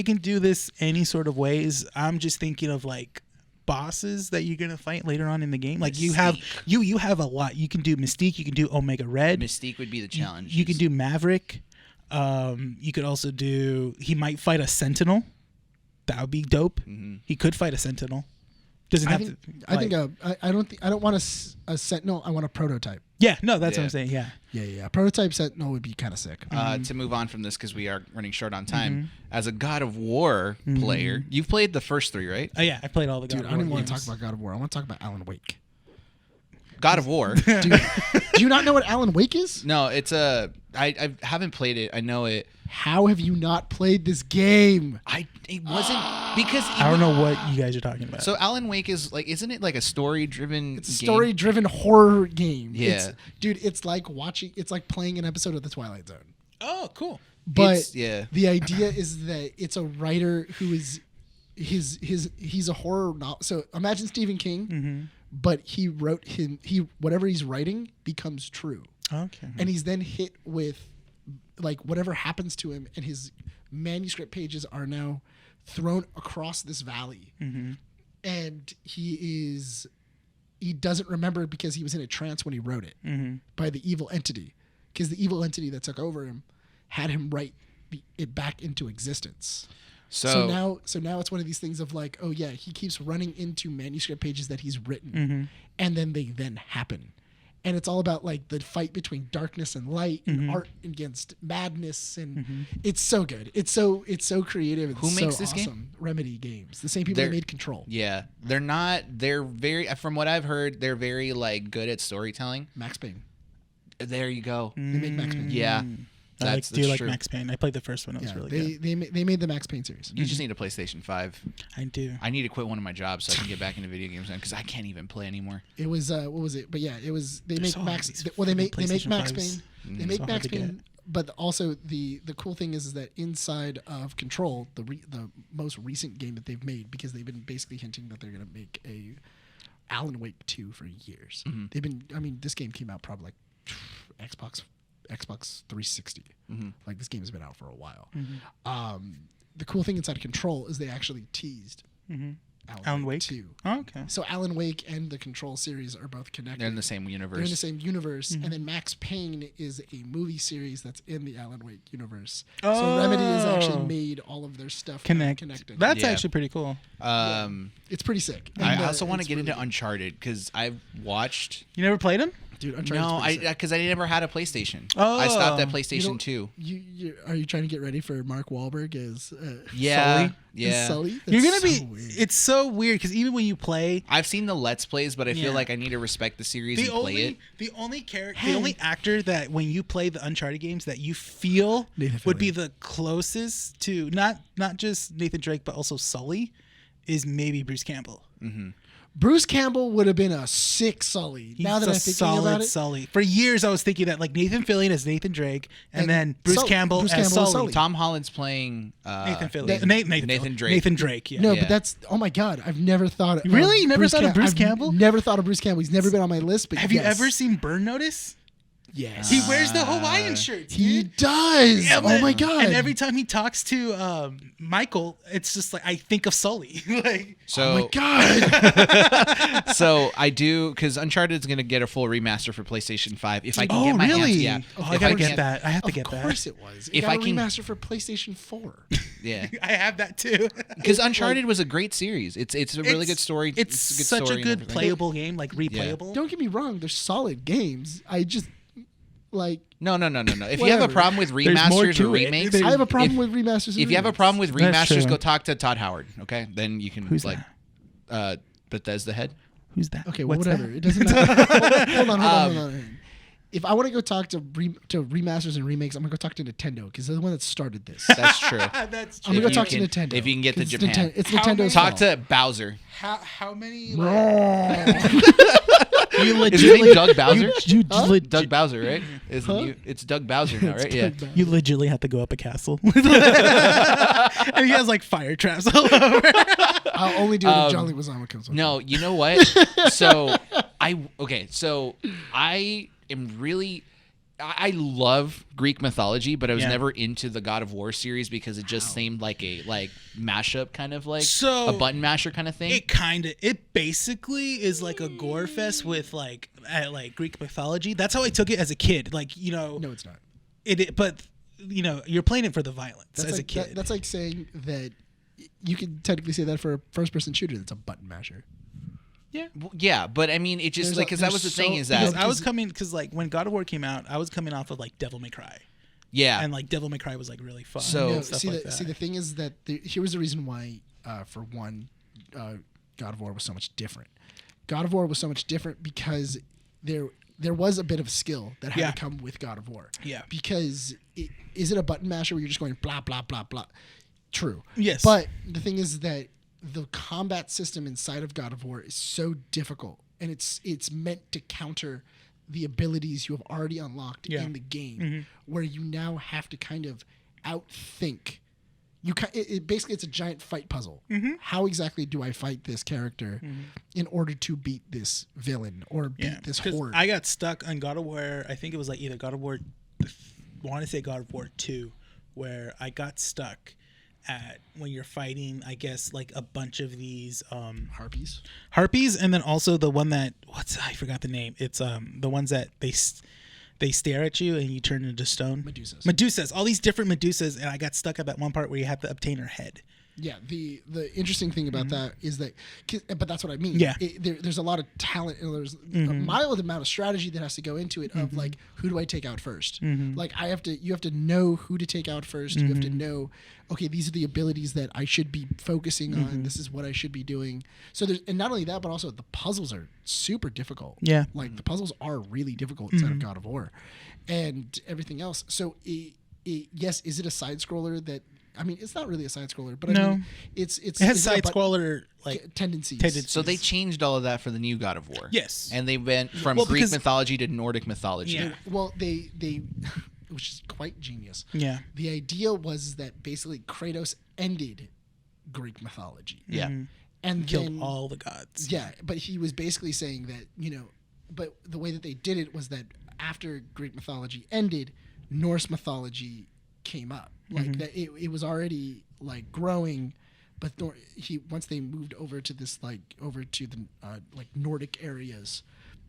can do this any sort of ways. I'm just thinking of like bosses that you're gonna fight later on in the game. Like you have a lot. You can do Mystique. You can do Omega Red. Mystique would be the challenge. You can do Maverick. You could also do. He might fight a Sentinel. That would be dope. He could fight a Sentinel. Doesn't have to. I don't want a Sentinel. I want a prototype. Yeah, no, that's what I'm saying. Yeah. Yeah. Prototype Sentinel would be kind of sick. To move on from this because we are running short on time. As a God of War player, you've played the first 3, right? Oh yeah, I played all the God Dude, of I don't War even want to games. talk about God of War. I want to talk about Alan Wake. God of War. Dude, do you not know what Alan Wake is? No, it's I haven't played it. I know it. How have you not played this game? It wasn't because I don't know what you guys are talking about. So Alan Wake is like, isn't it like a story-driven? It's a story-driven horror game. Yeah. It's like playing an episode of The Twilight Zone. oh, cool. But yeah. the idea is that it's a writer who is he's a horror novel. So imagine Stephen King, but he wrote whatever he's writing becomes true. Okay. And he's then hit with like whatever happens to him, and his manuscript pages are now thrown across this valley. And he doesn't remember because he was in a trance when he wrote it by the evil entity, because the evil entity that took over him had him write it back into existence. So now it's one of these things of like, oh yeah, he keeps running into manuscript pages that he's written, and then they happen. And it's all about like the fight between darkness and light, and art against madness, and it's so good. It's so creative. It's Who makes so this awesome. game? Remedy Games, the same people that made Control. Yeah, they're very, from what I've heard, they're very like good at storytelling. Max Payne. There you go. They make Max Payne. Yeah. Do you like true. Max Payne? I played the first one. It was really good. They made the Max Payne series. You just need a PlayStation 5. I do. I need to quit one of my jobs so I can get back into video games because I can't even play anymore. It was what was it? But yeah, it was. They They're make so Max. hard, these Well, they make PlayStation Max 5s. Payne. They make So hard Max to get. Payne. But also the cool thing is that inside of Control, the most recent game that they've made, because they've been basically hinting that they're gonna make a Alan Wake 2 for years. They've been. I mean, this game came out probably like Xbox 360. Like this game has been out for a while. The cool thing inside Control is they actually teased Alan Wake 2. Oh, okay. So Alan Wake and the Control series are both connected. They're in the same universe. They're in the same universe, and then Max Payne is a movie series that's in the Alan Wake universe. So Remedy has actually made all of their stuff connected. That's Yeah. actually pretty cool. It's pretty sick. I And, also want to it's get into really- Uncharted because I've watched. You never played him? Dude, Uncharted's No, pretty sick. because I never had a PlayStation. Oh. I stopped at You PlayStation don't- 2. Are you trying to get ready for Mark Wahlberg as Yeah, Sully? as yeah. Sully? You're That's gonna so be. weird. It's so weird because even when you play, I've seen the Let's Plays, but I feel Yeah. like I need to respect the series and play it. the only actor that when you play the Uncharted games that you feel Nathan would be Fillion. the closest to not just Nathan Drake but also Sully is maybe Bruce Campbell. Bruce Campbell would have been a sick Sully. He's now that a I'm thinking solid about it, Sully. For years, I was thinking that like Nathan Fillion as Nathan Drake, and then Bruce Campbell as Sully. Tom Holland's playing Nathan Fillion. Nathan Drake. Nathan Drake. Yeah. No, but that's oh my god! I've never thought. Really, you never thought of Bruce I've Campbell? Never thought of Bruce Campbell. He's never been on my list. But have you ever seen Burn Notice? Yes. He wears the Hawaiian shirts. He does. Yeah, oh my god! And every time he talks to Michael, it's just like I think of Sully. Like, so, oh my god! So I do because Uncharted is going to get a full remaster for PlayStation 5 if I can get my hands. Yeah, I gotta get that. I have to get that. Of course it was. If I can remaster for PlayStation 4. Yeah, I have that too. Because Uncharted was a great series. It's a really good story. It's such a good playable game, like replayable. Yeah. Don't get me wrong. They're solid games. I just like no. If you have a problem with remasters or remakes, I have a problem with remasters. If you have a problem with remasters, go talk to Todd Howard. Okay, then you can Bethesda head. Who's that? Okay, What's whatever. That? It doesn't matter. Hold on. If I want to go talk to remasters and remakes, I'm gonna go talk to Nintendo because they're the one that started this. That's true. That's true. I'm gonna go talk to Nintendo if you can get to Japan. It's Nintendo's Talk fault. to Bowser. How many? You legit. Is his name Doug Bowser? Doug Bowser, right? It's Doug Bowser now, right? Yeah. You legitimately have to go up a castle. And he has like fire traps all over. I'll only do it if Jolly Wazama comes on. No, you know what? So I am really. I love Greek mythology, but I was never into the God of War series because it just seemed like a mashup kind of a button masher kind of thing. It basically is like a gore fest with like Greek mythology. That's how I took it as a kid. Like, you know, no, it's not. But you know, you're playing it for the violence as a kid. That's like saying that you could technically say that for a first-person shooter. That's a button masher. Yeah, but I mean, it just because that was the thing is that I was coming because like when God of War came out, I was coming off of like Devil May Cry. Yeah, and like Devil May Cry was like really fun. So see, the thing is that here was the reason why, for one, God of War was so much different. God of War was so much different because there was a bit of skill that had to come with God of War. Yeah, because is it a button masher where you're just going blah blah blah blah? True. Yes, but the thing is that the combat system inside of God of War is so difficult, and it's meant to counter the abilities you have already unlocked in the game, where you now have to kind of outthink. Basically, it's a giant fight puzzle. How exactly do I fight this character in order to beat this villain or beat this horde? I got stuck on God of War. I think it was like either God of War. I want to say God of War 2, where I got stuck at when you're fighting, I guess, like a bunch of these harpies, and then also the one that I forgot the name. It's the ones that they stare at you and you turn into stone. Medusas, all these different Medusas, and I got stuck at that one part where you have to obtain her head. Yeah, the interesting thing about that is that, but that's what I mean. Yeah, there's a lot of talent, and there's a mild amount of strategy that has to go into it. Of like, who do I take out first? Like, you have to know who to take out first. You have to know, okay, these are the abilities that I should be focusing on. This is what I should be doing. So and not only that, but also the puzzles are super difficult. Yeah, like the puzzles are really difficult inside of God of War, and everything else. So yes, is it a side scroller that? I mean, it's not really a side scroller, but I mean, it has side scroller like tendencies. So they changed all of that for the new God of War. Yes, and they went from Greek mythology to Nordic mythology. Yeah. Well, they which is quite genius. Yeah. The idea was that basically Kratos ended Greek mythology. Yeah. And killed all the gods. Yeah, but he was basically saying that, but the way that they did it was that after Greek mythology ended, Norse mythology came up. Like that it was already like growing, but once they moved over to the Nordic areas,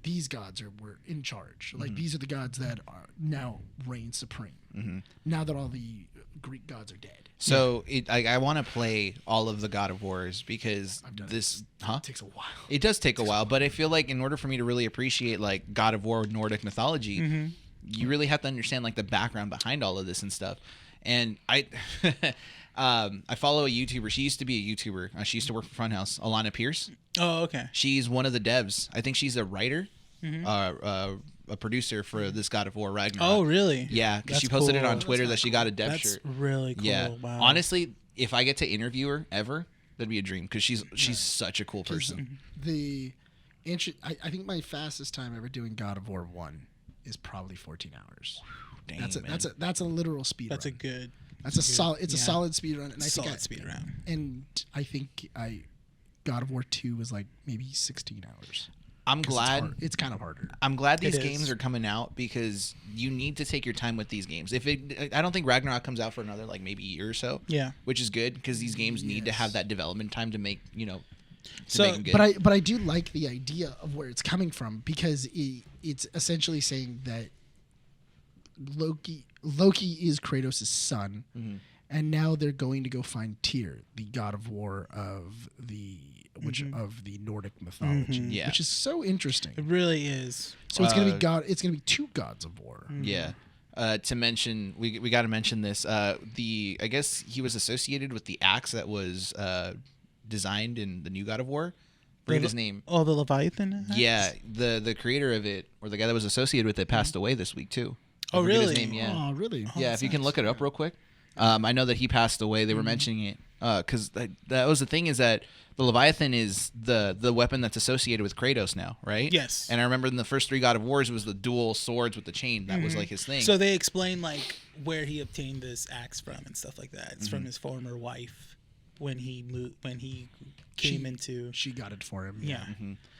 these gods were in charge. Like these are the gods that are now reign supreme. Now that all the Greek gods are dead. So I want to play all of the God of Wars because it takes a while. It does take a while, but I feel like in order for me to really appreciate like God of War Nordic mythology, you really have to understand like the background behind all of this and stuff. And I follow a YouTuber. She used to be a YouTuber. She used to work for Funhouse. Alana Pierce. Oh, okay. She's one of the devs. I think she's a writer, a producer for this God of War Ragnarok. Oh, really? Yeah, because she posted it on Twitter that she got a dev shirt. That's really cool. Yeah. Wow. Honestly, if I get to interview her ever, That'd be a dream because she's such a cool person. I think my fastest time ever doing God of War 1 is probably 14 hours. Dang, that's a literal speed That's run. a good. That's a solid. It's a solid speed run, and Speed run. And I think God of War 2 was like maybe 16 hours. I'm glad it's kind of harder. I'm glad these games are coming out because you need to take your time with these games. I don't think Ragnarok comes out for another like maybe a year or so. Yeah, which is good because these games need to have that development time to make make them good. But I do like the idea of where it's coming from because it's essentially saying that Loki is Kratos' son, and now they're going to go find Tyr, the god of war of the Nordic mythology, which is so interesting. It really is. So it's gonna be It's gonna be two gods of war. Yeah. To mention, we got to mention this. I guess he was associated with the axe that was designed in the new God of War. Forget his name. Oh, the Leviathan axe? Yeah, the creator of it, or the guy that was associated with it, passed away this week too. Oh, really? His name, yeah. Oh, really? Yeah, if you can look it up real quick. I know that he passed away. They were mentioning it because that was the thing is that the Leviathan is the weapon that's associated with Kratos now, right? Yes. And I remember in the first 3 God of Wars, it was the dual swords with the chain. That was like his thing. So they explain like where he obtained this axe from and stuff like that. It's from his former wife when he came into. She got it for him. Yeah.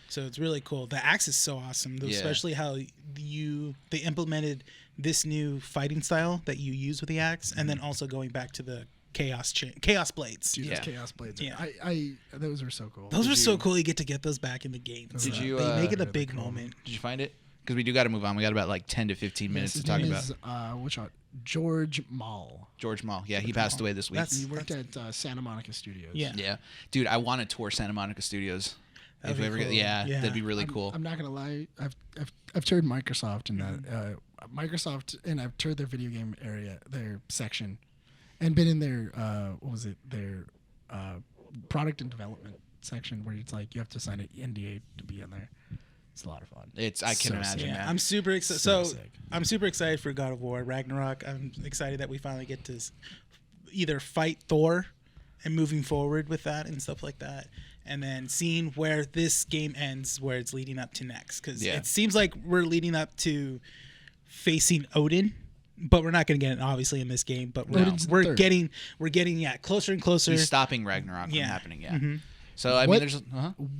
So it's really cool. The axe is so awesome, especially how they implemented this new fighting style that you use with the axe, and then also going back to the chaos blades. Dude, those chaos blades. Yeah. Those are so cool. Those are so cool. You get those back in the game. Did you? They make it a really big cool. moment. Did you find it? Because we do got to move on. We got about like 10 to 15 minutes to talk about. Which one? George Mall. George Mall. Yeah, he passed away this week. He worked at Santa Monica Studios. Yeah. Yeah, dude, I want to tour Santa Monica Studios. That'd If we be ever cool. get, yeah, that'd be really cool. I'm not gonna lie. I've toured Microsoft and that Microsoft, and I've toured their video game area, their section, and been in their their product and development section where it's like you have to sign an NDA to be in there. It's a lot of fun. I can imagine. Yeah, Man. I'm super excited. So So sick. I'm super excited for God of War Ragnarok. I'm excited that we finally get to either fight Thor and moving forward with that and stuff like that, and then seeing where this game ends, where it's leading up to next. Because it seems like we're leading up to facing Odin, but we're not going to get it obviously in this game. But we're getting closer and closer. He's stopping Ragnarok from happening. Yeah. So I mean, there's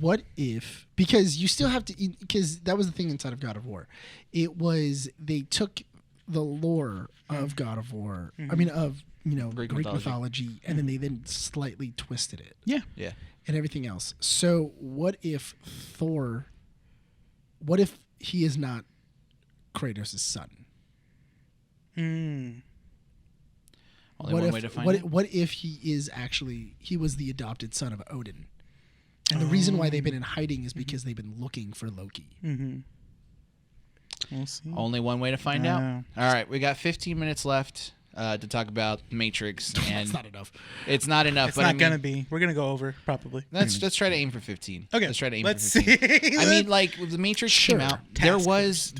what if, because you still have to, because that was the thing inside of God of War, it was they took the lore of God of War, I mean of Greek mythology, and then they slightly twisted it. Yeah. And everything else. So what if Thor? What if he is not Kratos' son? only What one if way to find it. what if he was the adopted son of Odin? And the reason why they've been in hiding is because they've been looking for Loki. We'll see. Only one way to find out. All right, we got 15 minutes left to talk about Matrix, and That's not enough. it's not enough. It's but not gonna be. We're gonna go over probably. Let's try to aim for 15. Okay. Let's try to aim Let's for 15. see. I mean, like the Matrix came out. There Task was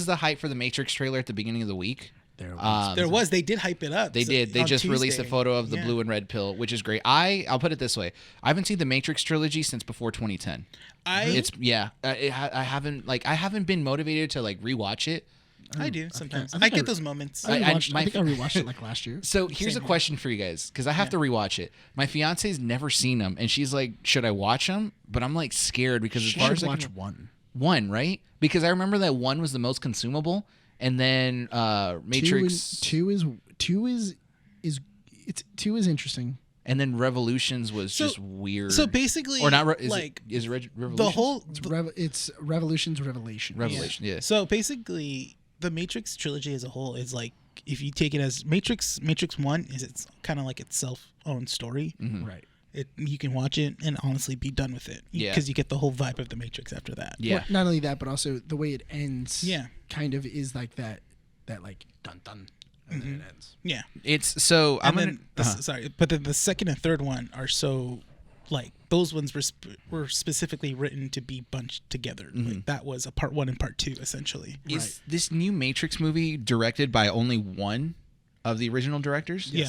the hype for the Matrix trailer at the beginning of the week. There was. There was. They did hype it up. They did. They on just released a Tuesday. photo of the Yeah. blue and red pill, which is great. I'll put it this way: I haven't seen the Matrix trilogy since before 2010. I haven't been motivated to like rewatch it. I do sometimes. I I think get those moments. I think I rewatched it like last year. So here's a question for you guys, because I have to rewatch it. My fiance's never seen them, and she's like, "Should I watch them?" But I'm like scared because as far as I watch can, one, right? Because I remember that one was the most consumable, and then Matrix two is interesting. and then Revolutions was just weird. So basically, or not? Is like it Revolutions? the whole It's Revolution's Revelation. Revelation. Yeah. So basically, the Matrix trilogy as a whole is like, if you take it as Matrix 1 is it's kind of like its self-owned story. Right. You can watch it and honestly be done with it. Yeah. Because you get the whole vibe of the Matrix after that. Yeah. Well, not only that, but also the way it ends. Yeah. Kind of is like that like dun dun, and then it ends. Yeah. It's so. And then but then the second and third one are so, like, those ones were specifically written to be bunched together. Like, that was a part 1 and part 2 essentially. Is this new Matrix movie directed by only one of the original directors? Yeah.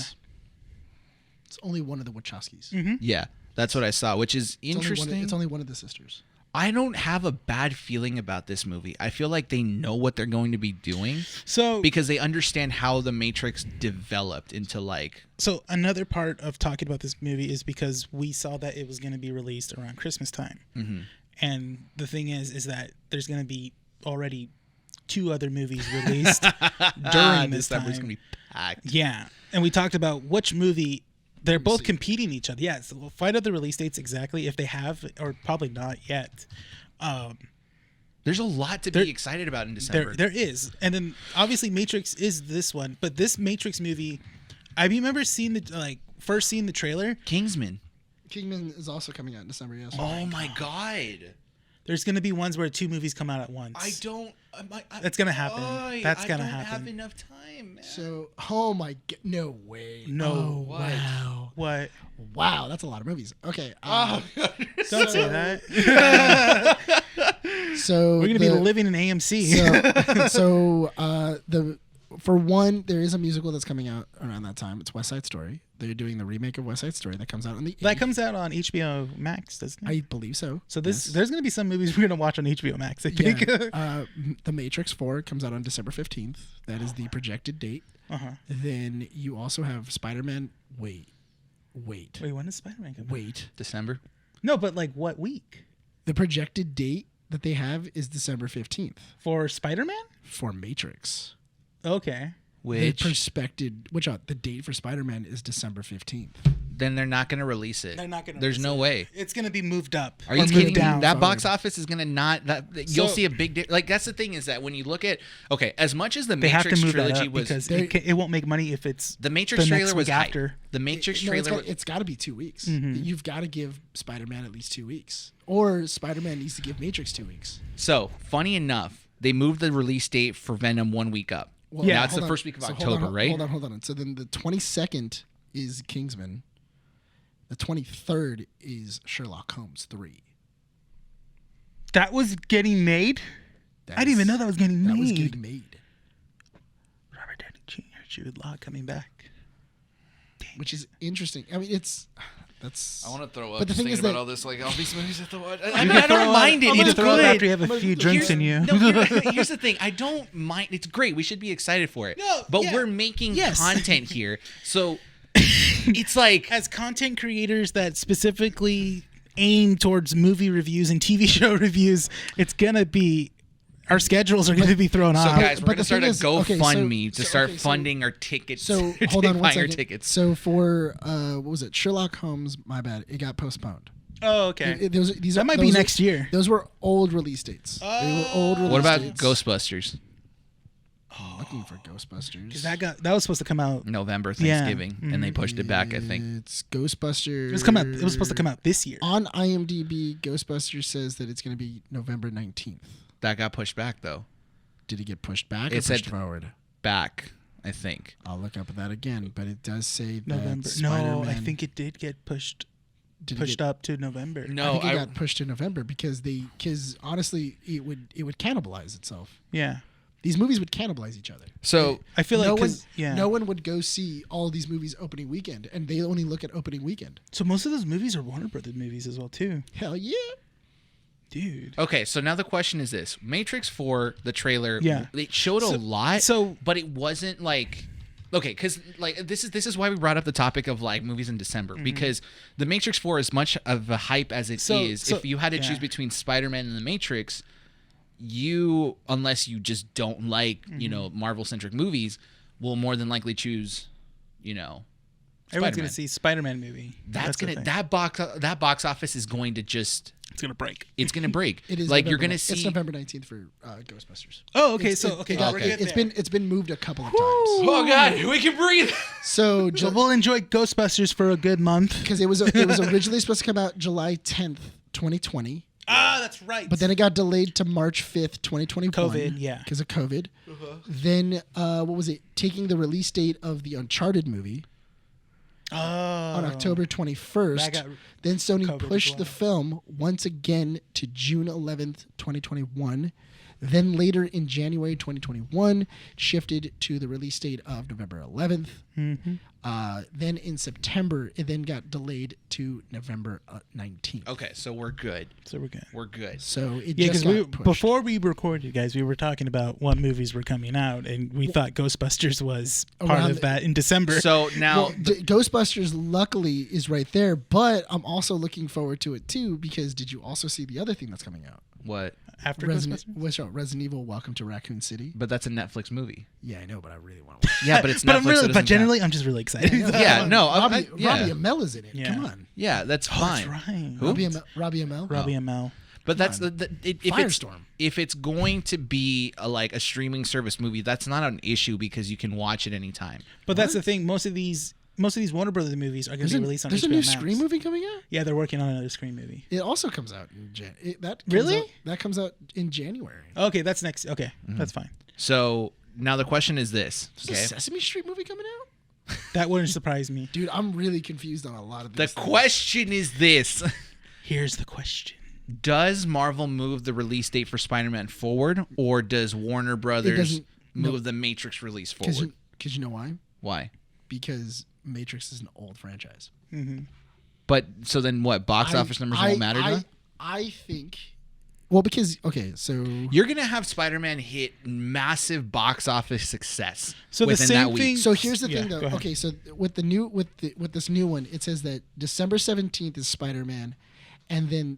It's only one of the Wachowskis. Yeah. That's what I saw, which is interesting. It's only one of the sisters. I don't have a bad feeling about this movie. I feel like they know what they're going to be doing. So because they understand how the Matrix developed into like. So another part of talking about this movie is because we saw that it was going to be released around Christmas time. Mm-hmm. And the thing is that there's going to be already 2 other movies released during this time. December's going to be packed. Yeah. And we talked about which movie. They're both competing each other. Yeah, so we'll find out the release dates exactly if they have, or probably not yet. There's a lot to be excited about in December. There is. And then obviously Matrix is this one. But this Matrix movie, I remember seeing first seeing the trailer. Kingsman is also coming out in December, yes. Oh my God. There's going to be ones where 2 movies come out at once. That's going to happen. That's going to happen. I don't have enough time, man. So, oh my God. No way. No. Oh, wow. What? Wow, that's a lot of movies. Okay. Don't say that. So we're going to be living in AMC. For one, there is a musical that's coming out around that time. It's West Side Story. They're doing the remake of West Side Story that comes out on the 8th. That comes out on HBO Max, doesn't it? I believe so. So there's going to be some movies we're going to watch on HBO Max, I think. Yeah. The Matrix 4 comes out on December 15th. That is the projected date. Uh-huh. Then you also have Spider-Man. Wait, when is Spider-Man coming? Wait. December? No, but like what week? The projected date that they have is December 15th. For Spider-Man? For Matrix. Okay. The date for Spider-Man is December 15th. Then they're not going to release it. They're not going to. There's no way. It's going to be moved up. Are you kidding me? Down. That box office is going to not. You'll see a big. Like that's the thing is that when you look at as much as the Matrix trilogy was, because it won't make money if it's the Matrix trailer was after. Hype. The Matrix trailer. It's got to be 2 weeks. Mm-hmm. You've got to give Spider-Man at least 2 weeks, or Spider-Man needs to give Matrix 2 weeks. So funny enough, they moved the release date for Venom 1 week up. Well, now it's the first week of October, right? Hold on. So then the 22nd is Kingsman. The 23rd is Sherlock Holmes 3. That was getting made? I didn't even know that was getting made. That was getting made. Robert Downey Jr., Jude Law coming back. Which is interesting. I mean, that's. I want to throw up. But the just thing is thinking that about all this, like all these movies I have to watch. I don't mind it. It's throw up good. after you have a few drinks in you. No, here's the thing. I don't mind. It's great. We should be excited for it. No, but yeah. we're making Yes. content here, so it's like as content creators that specifically aim towards movie reviews and TV show reviews, it's gonna be our schedules are going to be thrown So off. guys, we're going to start a GoFundMe to so- start okay, so- funding our tickets. So hold on one buying our second. tickets. So for what was it? Sherlock Holmes. My bad. It got postponed. Oh, okay. That might be next year. Those were old release dates. They were old release What about dates. Ghostbusters? I'm looking for Ghostbusters. Because that was supposed to come out. November, Thanksgiving, and they pushed it back. I think. It's Ghostbusters. It was supposed to come out this year. On IMDb, Ghostbusters says that it's going to be November 19th. That got pushed back though. Did it get pushed back or It said pushed forward? Back, I think. I'll look up that again, but it does say that November. Spider-Man, No, I think it did get pushed up to November. No, I think it got pushed to November because honestly it would cannibalize itself. Yeah. These movies would cannibalize each other. So I feel like no one would go see all these movies opening weekend, and they only look at opening weekend. So most of those movies are Warner Brothers movies as well too. Hell yeah. Dude. Okay, so now the question is this: Matrix 4, the trailer, Yeah. it showed a lot, so- but it wasn't like, okay, because like this is why we brought up the topic of like movies in December because the Matrix 4, as much of a hype as it is, if you had to choose between Spider-Man and the Matrix, unless you just don't like Marvel-centric movies, will more than likely choose Everyone's Spider-Man. gonna see Spider-Man movie. That box office is going to just. It's gonna break. It's gonna break. It is like November, you're gonna see. It's November 19th for Ghostbusters. Oh, okay. It's been moved a couple of times. Oh God, we can breathe. So we'll enjoy Ghostbusters for a good month because it was originally supposed to come out July 10th, 2020. Ah, that's right. But then it got delayed to March 5th, 2021. COVID, yeah. Because of COVID. Then, what was it? Taking the release date of the Uncharted movie on October 21st. Then Sony COVID as pushed well. the film once again to June 11th, 2021. Then later in January 2021, shifted to the release date of November 11th. Mm-hmm. Then in September, it then got delayed to November 19th. Okay, so we're good. We're good. So it Yeah, just because got pushed. before we recorded, guys, we were talking about what movies were coming out, and we thought Ghostbusters was part Around of that in December. So now, Well, Ghostbusters luckily is right there, but I'm also looking forward to it too because did you also see the other thing that's coming out? what? After Resident, Ghostbusters? what's out? Resident Evil: Welcome to Raccoon City. But that's a Netflix movie. Yeah, I know, but I really want to watch Yeah, but it's but Netflix. I'm so really, it but doesn't generally, I'm just really excited. it. Yeah, no, Robbie yeah. Amell is in it. Yeah. Come on, Yeah, that's Oh, fine. that's right. Who? Robbie Amell. Robbie Amell. But that's Firestorm. if it's going to be like a streaming service movie, that's not an issue because you can watch it anytime. But that's the thing. Most of these Warner Brothers movies are going There's to a, be released on there's HBO a new Max. Scream movie coming out. Yeah, they're working on another Scream movie. It also comes out in Really? That comes out in January. Okay, that's next. Okay, that's fine. So now the question is this: There's a Sesame Street movie coming out. That wouldn't surprise me. Dude, I'm really confused on a lot of the these. question is this: Here's the question. does Marvel move the release date for Spider-Man forward, or does Warner Brothers doesn't- move no. the Matrix release Because forward? you know why? Why? Because Matrix is an old franchise. But so then what? Box office numbers won't matter to them? I think. Well, because so You're gonna have Spider-Man hit massive box office success So the within same that week. thing- so here's the Yeah, thing go though. ahead. Okay, so with this new one, it says that December 17th is Spider-Man, and then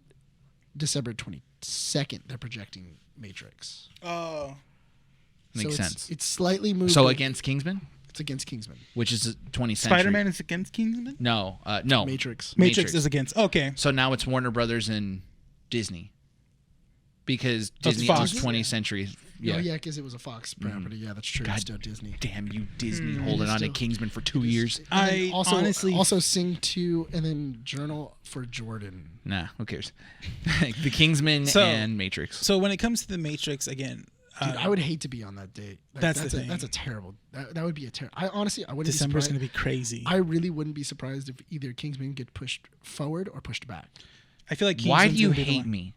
December 22nd they're projecting Matrix. Oh, Makes so sense. It's slightly moved. So against Kingsman, it's against Kingsman. which is 20th century. Spider-Man is against Kingsman. No. Matrix. Matrix is against. Okay, So now it's Warner Brothers and Disney. Because Oh, it's Disney Fox. owns 20th Century. Yeah, yeah, because it was a Fox property. Yeah, that's true. God It's still Disney. Damn you, Disney, holding on to Still- Kingsman for 2 years. And then I also honestly- Sing 2 and then Journal for Jordan. Nah, who cares? The Kingsman So- and Matrix. so when it comes to the Matrix again, Dude, I would hate to be on that date. Like, That's the thing. That's a terrible. That would be a terrible. I honestly, I wouldn't December's be going surprised. to be crazy. I really wouldn't be surprised if either Kingsman get pushed forward or pushed back. I feel like Why Kingsman's do you gonna be the hate one. me?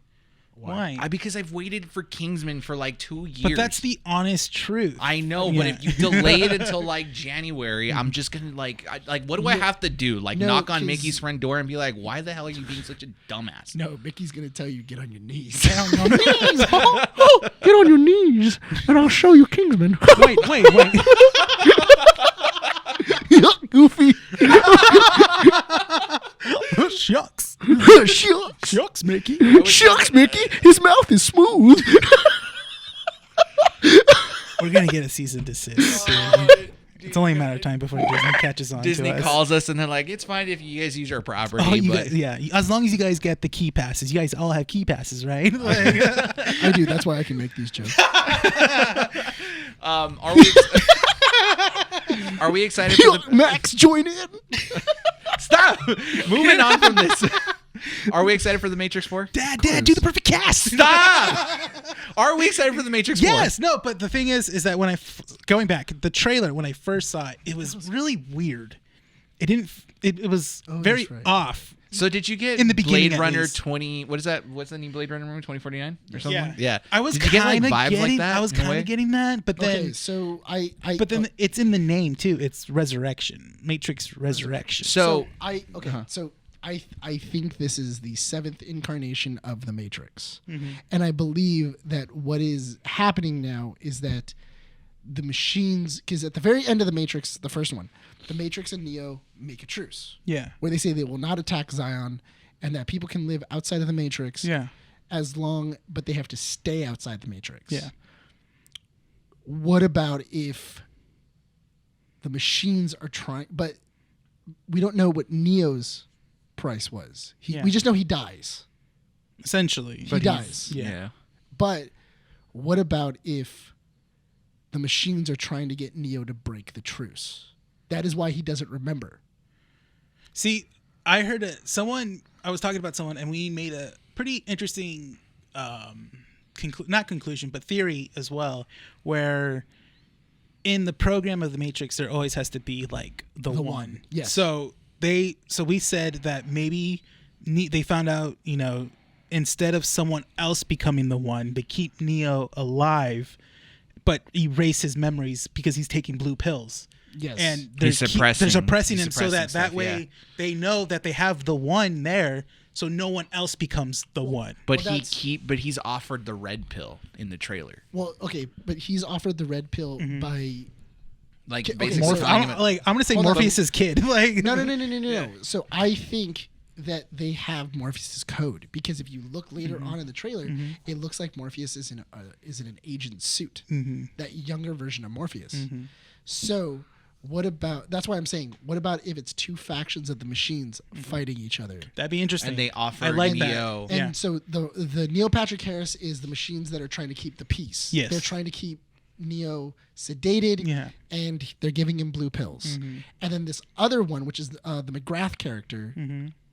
Why? Because I've waited for Kingsman for like 2 years. But that's the honest truth. I know, but Yeah. if you delay it until like January, I'm just gonna like what do I have to do? Like No, knock on 'cause- Mickey's front door and be like, "Why the hell are you being such a dumbass?" No, Mickey's gonna tell you get on your knees. Get on your knees. Get on your knees, and I'll show you Kingsman. wait. Goofy. Shucks. Shucks. Shucks, Mickey. Shucks, Mickey. His mouth is smooth. We're going to get a cease and desist soon. It's only a matter of time before Disney catches on Disney to us. calls us and they're like, "It's fine if you guys use our property, Oh, you but guys, yeah. As long as you guys get the key passes. You guys all have key passes, right? Like, I do. That's why I can make these jokes. are we are we excited for the Max, join in. Stop. Moving on from this. Are we excited for the Matrix 4? Dad, do the perfect cast. Stop. Are we excited for the Matrix 4? Yes, no, but the thing is that when going back, the trailer, when I first saw it, it was really weird. It didn't, it was very that's right. off. So did you get In the beginning, Blade at Runner least. 20? What is that? What's the new Blade Runner movie? 2049 or something? Yeah. I was Did you get like kind of vibes getting, like that? I was in a kind way? of getting that, but then, Okay, so I but then it's in the name too. It's Resurrection, Matrix Resurrection. So I think this is the 7th incarnation of the Matrix. Mm-hmm. And I believe that what is happening now is that the machines, because at the very end of the Matrix, the first one, the Matrix and Neo make a truce yeah, where they say they will not attack Zion and that people can live outside of the Matrix yeah, but they have to stay outside the Matrix. yeah. What about if the machines are trying, but we don't know what Neo's price was. Yeah. We just know he dies. Essentially, He dies. yeah. But what about if the machines are trying to get Neo to break the truce? That is why he doesn't remember. See, I heard I was talking about someone, and we made a pretty interesting, not conclusion, but theory as well, where in the program of the Matrix, there always has to be like the one. Yes. So we said that maybe they found out, instead of someone else becoming the one, they keep Neo alive, but erase his memories because he's taking blue pills. Yes. And They're suppressing him so that stuff, way they know that they have the one there, so no one else becomes the one. But he's offered the red pill in the trailer. Well, okay, but he's offered the red pill by Like Okay, basically, so- I'm gonna say Hold on. Morpheus's kid. Like No. So I think that they have Morpheus's code because if you look later on in the trailer, it looks like Morpheus is in an agent suit, that younger version of Morpheus. So what about? That's why I'm saying. What about if it's two factions of the machines fighting each other? That'd be interesting. and they offer I like Neo. that. Yeah. And so the Neil Patrick Harris is the machines that are trying to keep the peace. Yes. They're trying to keep Neo sedated, Yeah. and they're giving him blue pills. And then this other one, which is the McGrath character,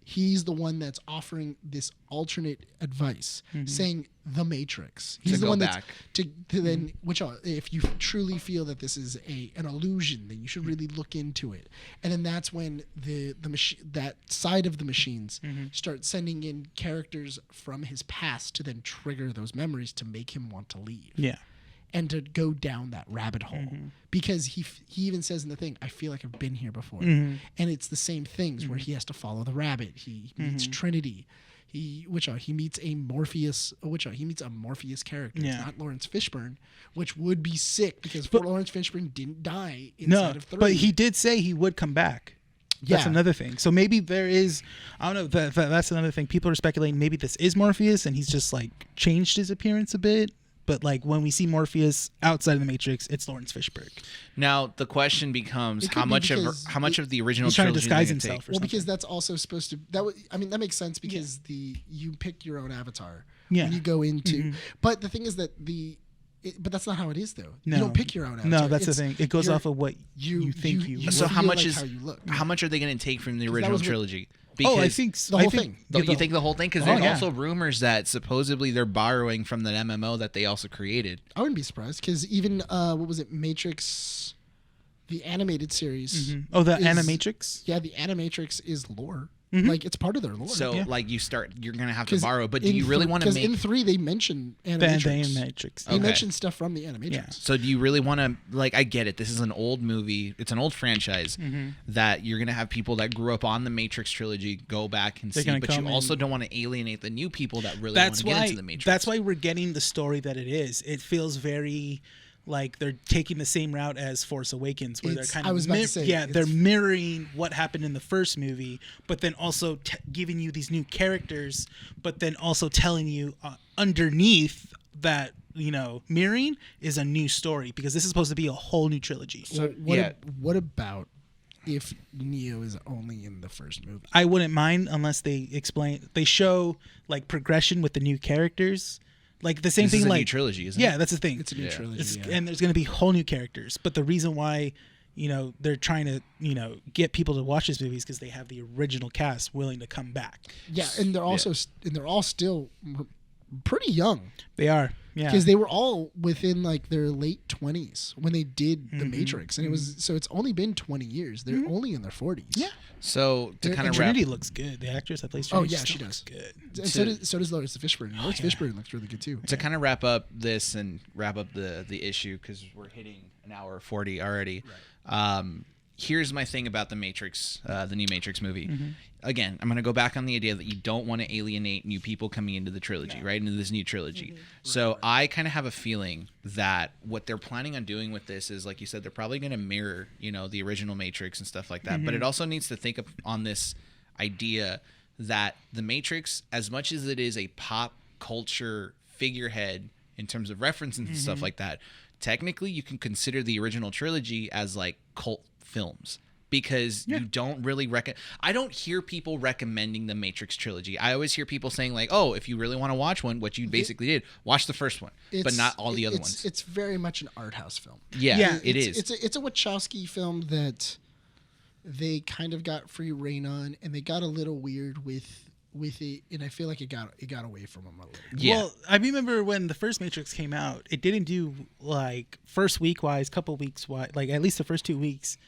he's the one that's offering this alternate advice, saying the Matrix. He's the go one back. that's to then, which if you truly feel that this is an illusion, then you should really look into it. And then that's when the that side of the machines start sending in characters from his past to then trigger those memories to make him want to leave. Yeah. And to go down that rabbit hole, because he even says in the thing, I feel like I've been here before, and it's the same things where he has to follow the rabbit. He meets Trinity, he meets a Morpheus, he meets a Morpheus character. Yeah. It's not Lawrence Fishburne, which would be sick because Lawrence Fishburne didn't die inside of 3. But he did say he would come back. That's Yeah. another thing. So maybe there is, I don't know. That's another thing. People are speculating maybe this is Morpheus and he's just like changed his appearance a bit. But like when we see Morpheus outside of the Matrix, it's Lawrence Fishburne. Now the question becomes It how could be much of because the original he's trying to trilogy disguise they himself. take? Or Well, something. because that's also supposed to that makes sense because you pick your own avatar Yeah. when you go into. But the thing is that but that's not how it is though. No. You don't pick your own avatar. No, that's the It's- thing. It goes you're- off of what you think you. So how feel much like is how you look. how much are they going to take from the that original was what- trilogy? Oh, I Because think the whole thing. You think the whole thing? Because Oh, there's yeah. also rumors that supposedly they're borrowing from the MMO that they also created. I wouldn't be surprised because even what was it, Matrix, the animated series. Oh, the is- Animatrix. Yeah, the Animatrix is lore. Like it's part of their lore. So Yeah. like you're going to have to 'Cause borrow. But do in you really thr- want to 'cause make? in 3 they mention The Animatrix. Animatrix. They Okay. mention stuff from the Animatrix. Yeah. So do you really want to like? I get it. This is an old movie. It's an old franchise that you're gonna have people that grew up on the Matrix trilogy go back and They're see. gonna But you come also and- don't want to alienate the new people that really want That's to get why. into the Matrix. That's why we're getting the story that it is. It feels very like they're taking the same route as Force Awakens, where It's- they're kind I of was about to say, they're it's- mirroring what happened in the first movie, but then also giving you these new characters, but then also telling you underneath that mirroring is a new story because this is supposed to be a whole new trilogy. So what about if Neo is only in the first movie? I wouldn't mind unless they show like progression with the new characters. Like the same This thing, is a like new trilogy, isn't yeah, it? that's the thing. It's a new trilogy. And there's going to be whole new characters. But the reason why, they're trying to, get people to watch this movie is because they have the original cast willing to come back. Yeah, and they're also and they're all still pretty young They are, yeah. because they were all within like their late 20s when they did the Matrix, and it's only been 20 years. They're only in their 40s. Yeah. So to And kind And of wrap. Trinity looks good. The actress that plays Oh, Trinity yeah, she looks does. good. And so does Lawrence Fishburne. Lawrence Fishburne looks really good too. To kind of wrap up this and wrap up the issue because we're hitting an hour 40 already. Here's my thing about the Matrix, the new Matrix movie. Again, I'm going to go back on the idea that you don't want to alienate new people coming into the trilogy, right? Into this new trilogy. So I kind of have a feeling that what they're planning on doing with this is, like you said, they're probably going to mirror, the original Matrix and stuff like that. But it also needs to think on this idea that the Matrix, as much as it is a pop culture figurehead in terms of references and stuff like that, technically you can consider the original trilogy as like cult films because you don't really I don't hear people recommending the Matrix trilogy. I always hear people saying like, oh, if you really want to watch one, what you basically did, watch the first one, but not all the other ones. It's very much an art house film. Yeah, it is. It's a Wachowski film that they kind of got free reign on, and they got a little weird with it, and I feel like it got away from them a little. Yeah. Well, I remember when the first Matrix came out, it didn't do like first week wise, couple weeks wise, like at least the first 2 weeks.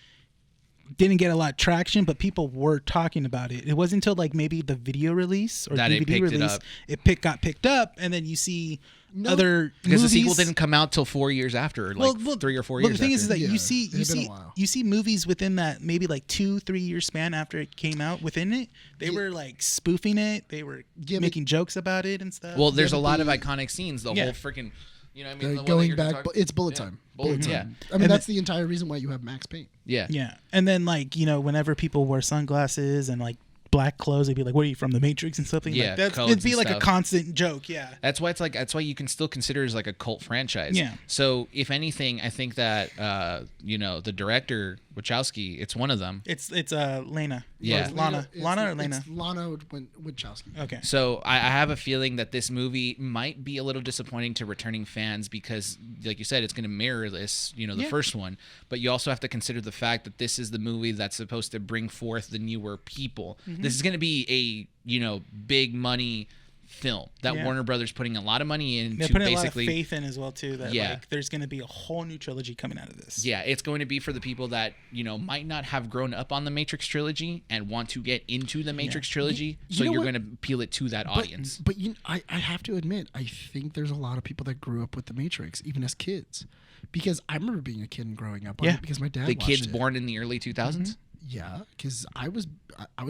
didn't get a lot of traction, but people were talking about it. It wasn't until like maybe the video release or That it DVD picked it release up. got picked up, and then you see other Because movies. the sequel didn't come out till 4 years after, like 3 or 4 years. Well, the thing after. is that Yeah, you it's been a while. see movies within that maybe like 2-3 year span after it came out. Within it, they were like spoofing it. They were making jokes about it and stuff. Well, there's a but lot of the- going iconic scenes. The Yeah. whole freaking, you know what I mean? They're The one that going you're back, talking- it's bullet yeah. time. Bullet, yeah. I mean, And that's the entire reason why you have Max Payne. Yeah. yeah, and then like whenever people wear sunglasses and like black clothes, they'd be like, "What are you from the Matrix?" and something Yeah, like that. codes It'd be and like stuff. a constant joke. Yeah. That's why that's why you can still consider it as like a cult franchise. Yeah. So if anything, I think that the director Wachowski, it's one of them. It's Lana. Yeah. Or it's Lana. It's- Lana or Lana? It's Lana Wachowski. Okay. So I have a feeling that this movie might be a little disappointing to returning fans because, like you said, it's going to mirror this, the Yeah. first one. But you also have to consider the fact that this is the movie that's supposed to bring forth the newer people. Mm-hmm. This is going to be a big money film that Yeah. Warner Brothers putting a lot of money into. They're putting basically a lot of faith in as well too. That Yeah. like there's going to be a whole new trilogy coming out of this. Yeah, it's going to be for the people that, might not have grown up on the Matrix trilogy and want to get into the Matrix trilogy. You So know you're what? going to appeal it to that audience. But I have to admit, I think there's a lot of people that grew up with the Matrix, even as kids, because I remember being a kid and growing up on Yeah. it because my dad. The watched kids it. born in the early 2000s. Yeah, because I was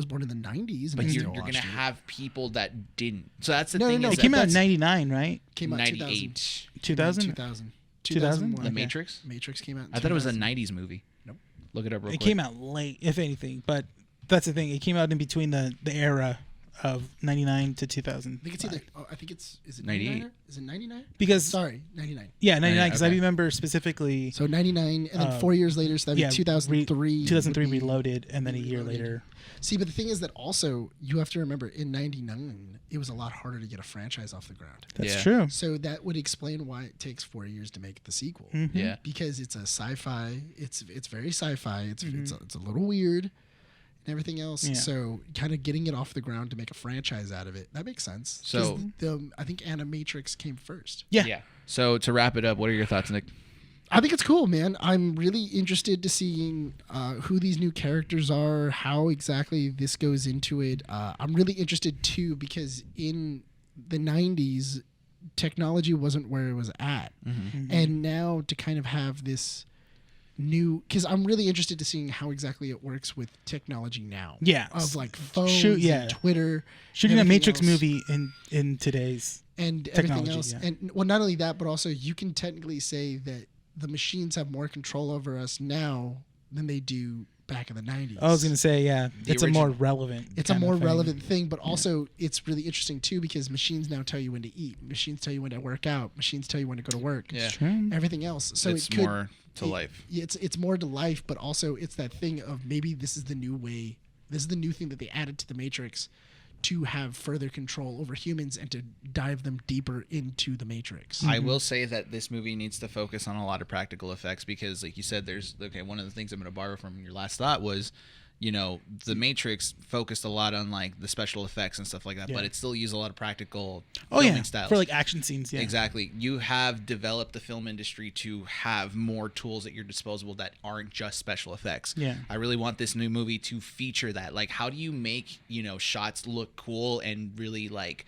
born in the '90s, and But I you're still going to watched it. have people that didn't. So that's the No, thing. no, is It that came out in that's- '99, right? Came out 98. 2000. 2000. 2000? The Matrix? Matrix came out. In I thought it was a 2000. 90s movie. Nope. Look it up real It quick. came out late, if anything. But that's the thing. It came out in between the era of '99 to 2000. I think it's either. Oh, I think it's. Is it 98? 99? Is it 99? Because Sorry, 99. yeah, '99. Because I okay. remember specifically. So 99, and then 4 years later, so that'd Yeah, be 2003. 2003 would be- Reloaded, and then a year Reloaded. later. See, but the thing is that also you have to remember in '99 it was a lot harder to get a franchise off the ground. That's Yeah. true. So that would explain why it takes 4 years to make the sequel. Mhm. Yeah. Because it's a sci-fi. It's very sci-fi. It's Mm-hmm. it's a little weird and everything else. Yeah. So kind of getting it off the ground to make a franchise out of it, that makes sense. 'Cause So- I think Animatrix came first. Yeah. So to wrap it up, what are your thoughts, Nick? I think it's cool, man. I'm really interested to seeing who these new characters are, how exactly this goes into it. I'm really interested too because in the 90s, technology wasn't where it was at, and now to kind of have this new, because I'm really interested to seeing how exactly it works with technology now. Yeah. of like phones, yeah. and Twitter, Shooting a and everything Matrix else. movie in today's. and everything technology, else. yeah. And well, not only that, but also you can technically say that the machines have more control over us now than they do back in the 90s. I was gonna say, yeah, it's a more relevant. It's a kind of more thing. relevant thing, but also it's really interesting too because machines now tell you when to eat, machines tell you when to work out, machines tell you when to go to work, Yeah. True. everything else. So It's it could, more to life. It's more to life, but also it's that thing of maybe this is the new way. This is the new thing that they added to the Matrix to have further control over humans and to dive them deeper into the Matrix. I will say that this movie needs to focus on a lot of practical effects because, like you said, one of the things I'm going to borrow from your last thought was, the Matrix focused a lot on like the special effects and stuff like that, Yeah. but it still used a lot of practical Oh filming yeah, styles. for like action scenes. Yeah. Exactly. You have developed the film industry to have more tools at your disposal that aren't just special effects. Yeah. I really want this new movie to feature that. Like, how do you make, shots look cool and really like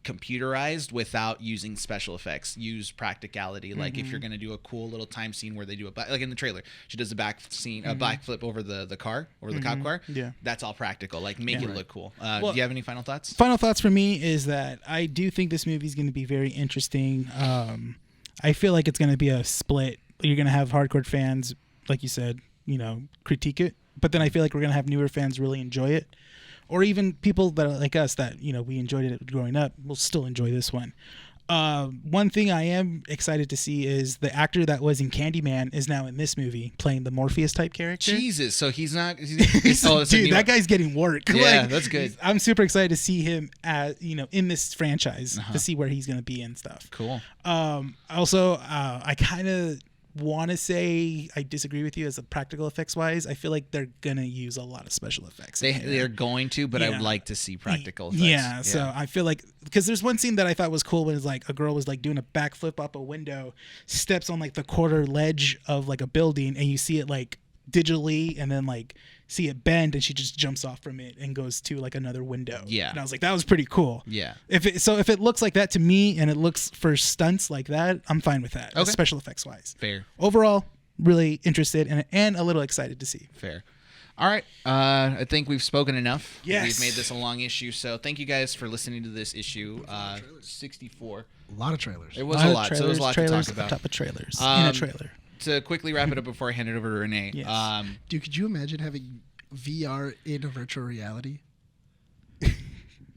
computerized without using special effects? Use practicality. Like if you're going to do a cool little time scene where they do like in the trailer, she does a backflip over the car, over the cop car. Yeah. That's all practical. Like make it look cool. Well- Do you have any final thoughts? Final thoughts for me is that I do think this movie is going to be very interesting. I feel like it's going to be a split. You're going to have hardcore fans, like you said, critique it, but then I feel like we're going to have newer fans really enjoy it, or even people that are like us that we enjoyed it growing up will still enjoy this one. One thing I am excited to see is the actor that was in Candyman is now in this movie playing the Morpheus type character. Jesus, so he's not. It's a Dude, new- that guy's getting work. Yeah, that's good. I'm super excited to see him as in this franchise to see where he's gonna be and stuff. Cool. Also, I kind of want to say I disagree with you as a practical effects wise. I feel like they're gonna use a lot of special effects. They're going to, but I Yeah. would like to see practical effects. Yeah, so I feel like because there's one scene that I thought was cool when it's like a girl was like doing a backflip up a window, steps on like the quarter ledge of like a building, and you see it like digitally and then like see it bend, and she just jumps off from it and goes to like another window. Yeah. And I was like, that was pretty cool. Yeah. If it looks like that to me and it looks for stunts like that, I'm fine with that. Okay. Special effects wise. Fair. Overall, really interested and a little excited to see. Fair. All right. I think we've spoken enough. Yes. We've made this a long issue, so thank you guys for listening to this issue. 64. A lot of trailers. It was a lot, so there was a lot to talk about. On top of trailers. In a trailer. To quickly wrap it up before I hand it over to Rene. Yes. Dude, could you imagine having VR in a virtual reality?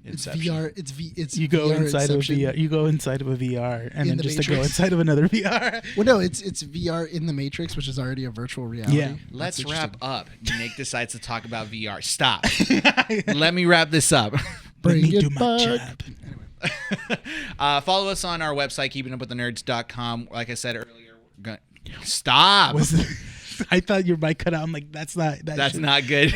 It's VR. It's you go VR inside Inception. of a VR. You go inside of a VR, and In then the just to go Matrix. inside of another VR. Well, no, it's VR in the Matrix, which is already a virtual reality. Yeah. Let's That's wrap interesting. up. Nick decides to talk about VR. Stop. Let me wrap this up. Let me Bring do it my back. job. Follow us on our website, keepingupwiththenerds.com. Like I said earlier, stop. I thought your mic cut out. I'm like, that's not good. That's not good.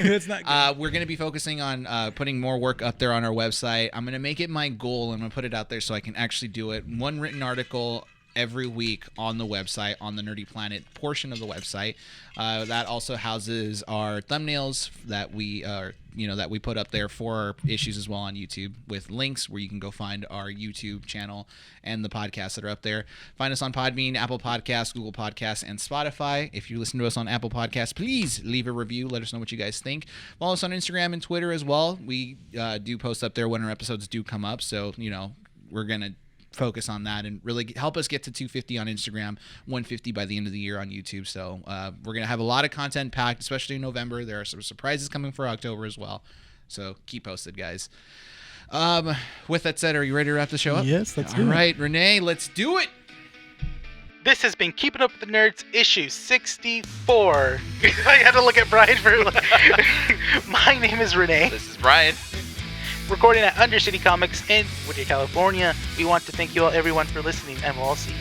We're going to be focusing on putting more work up there on our website. I'm going to make it my goal. I'm going to put it out there so I can actually do it. One written article every week on the website, on the Nerdy Planet portion of the website. That also houses our thumbnails that we that we put up there for our issues as well on YouTube, with links where you can go find our YouTube channel and the podcasts that are up there. Find us on Podbean, Apple Podcasts, Google Podcasts, and Spotify. If you listen to us on Apple Podcasts, please leave a review. Let us know what you guys think. Follow us on Instagram and Twitter as well. We do post up there when our episodes do come up, so we're gonna focus on that and really help us get to 250 on Instagram, 150 by the end of the year on YouTube. So we're going to have a lot of content packed, especially in November. There are some surprises coming for October as well. So keep posted, guys. With that said, are you ready to wrap the show up? Yes, let's do it. All right, Rene, let's do it. This has been Keeping Up with the Nerds, issue 64. I had to look at Bryan for My name is Rene. This is Bryan. Recording at Undercity Comics in Whittier, California. We want to thank you all, everyone, for listening, and we'll all see you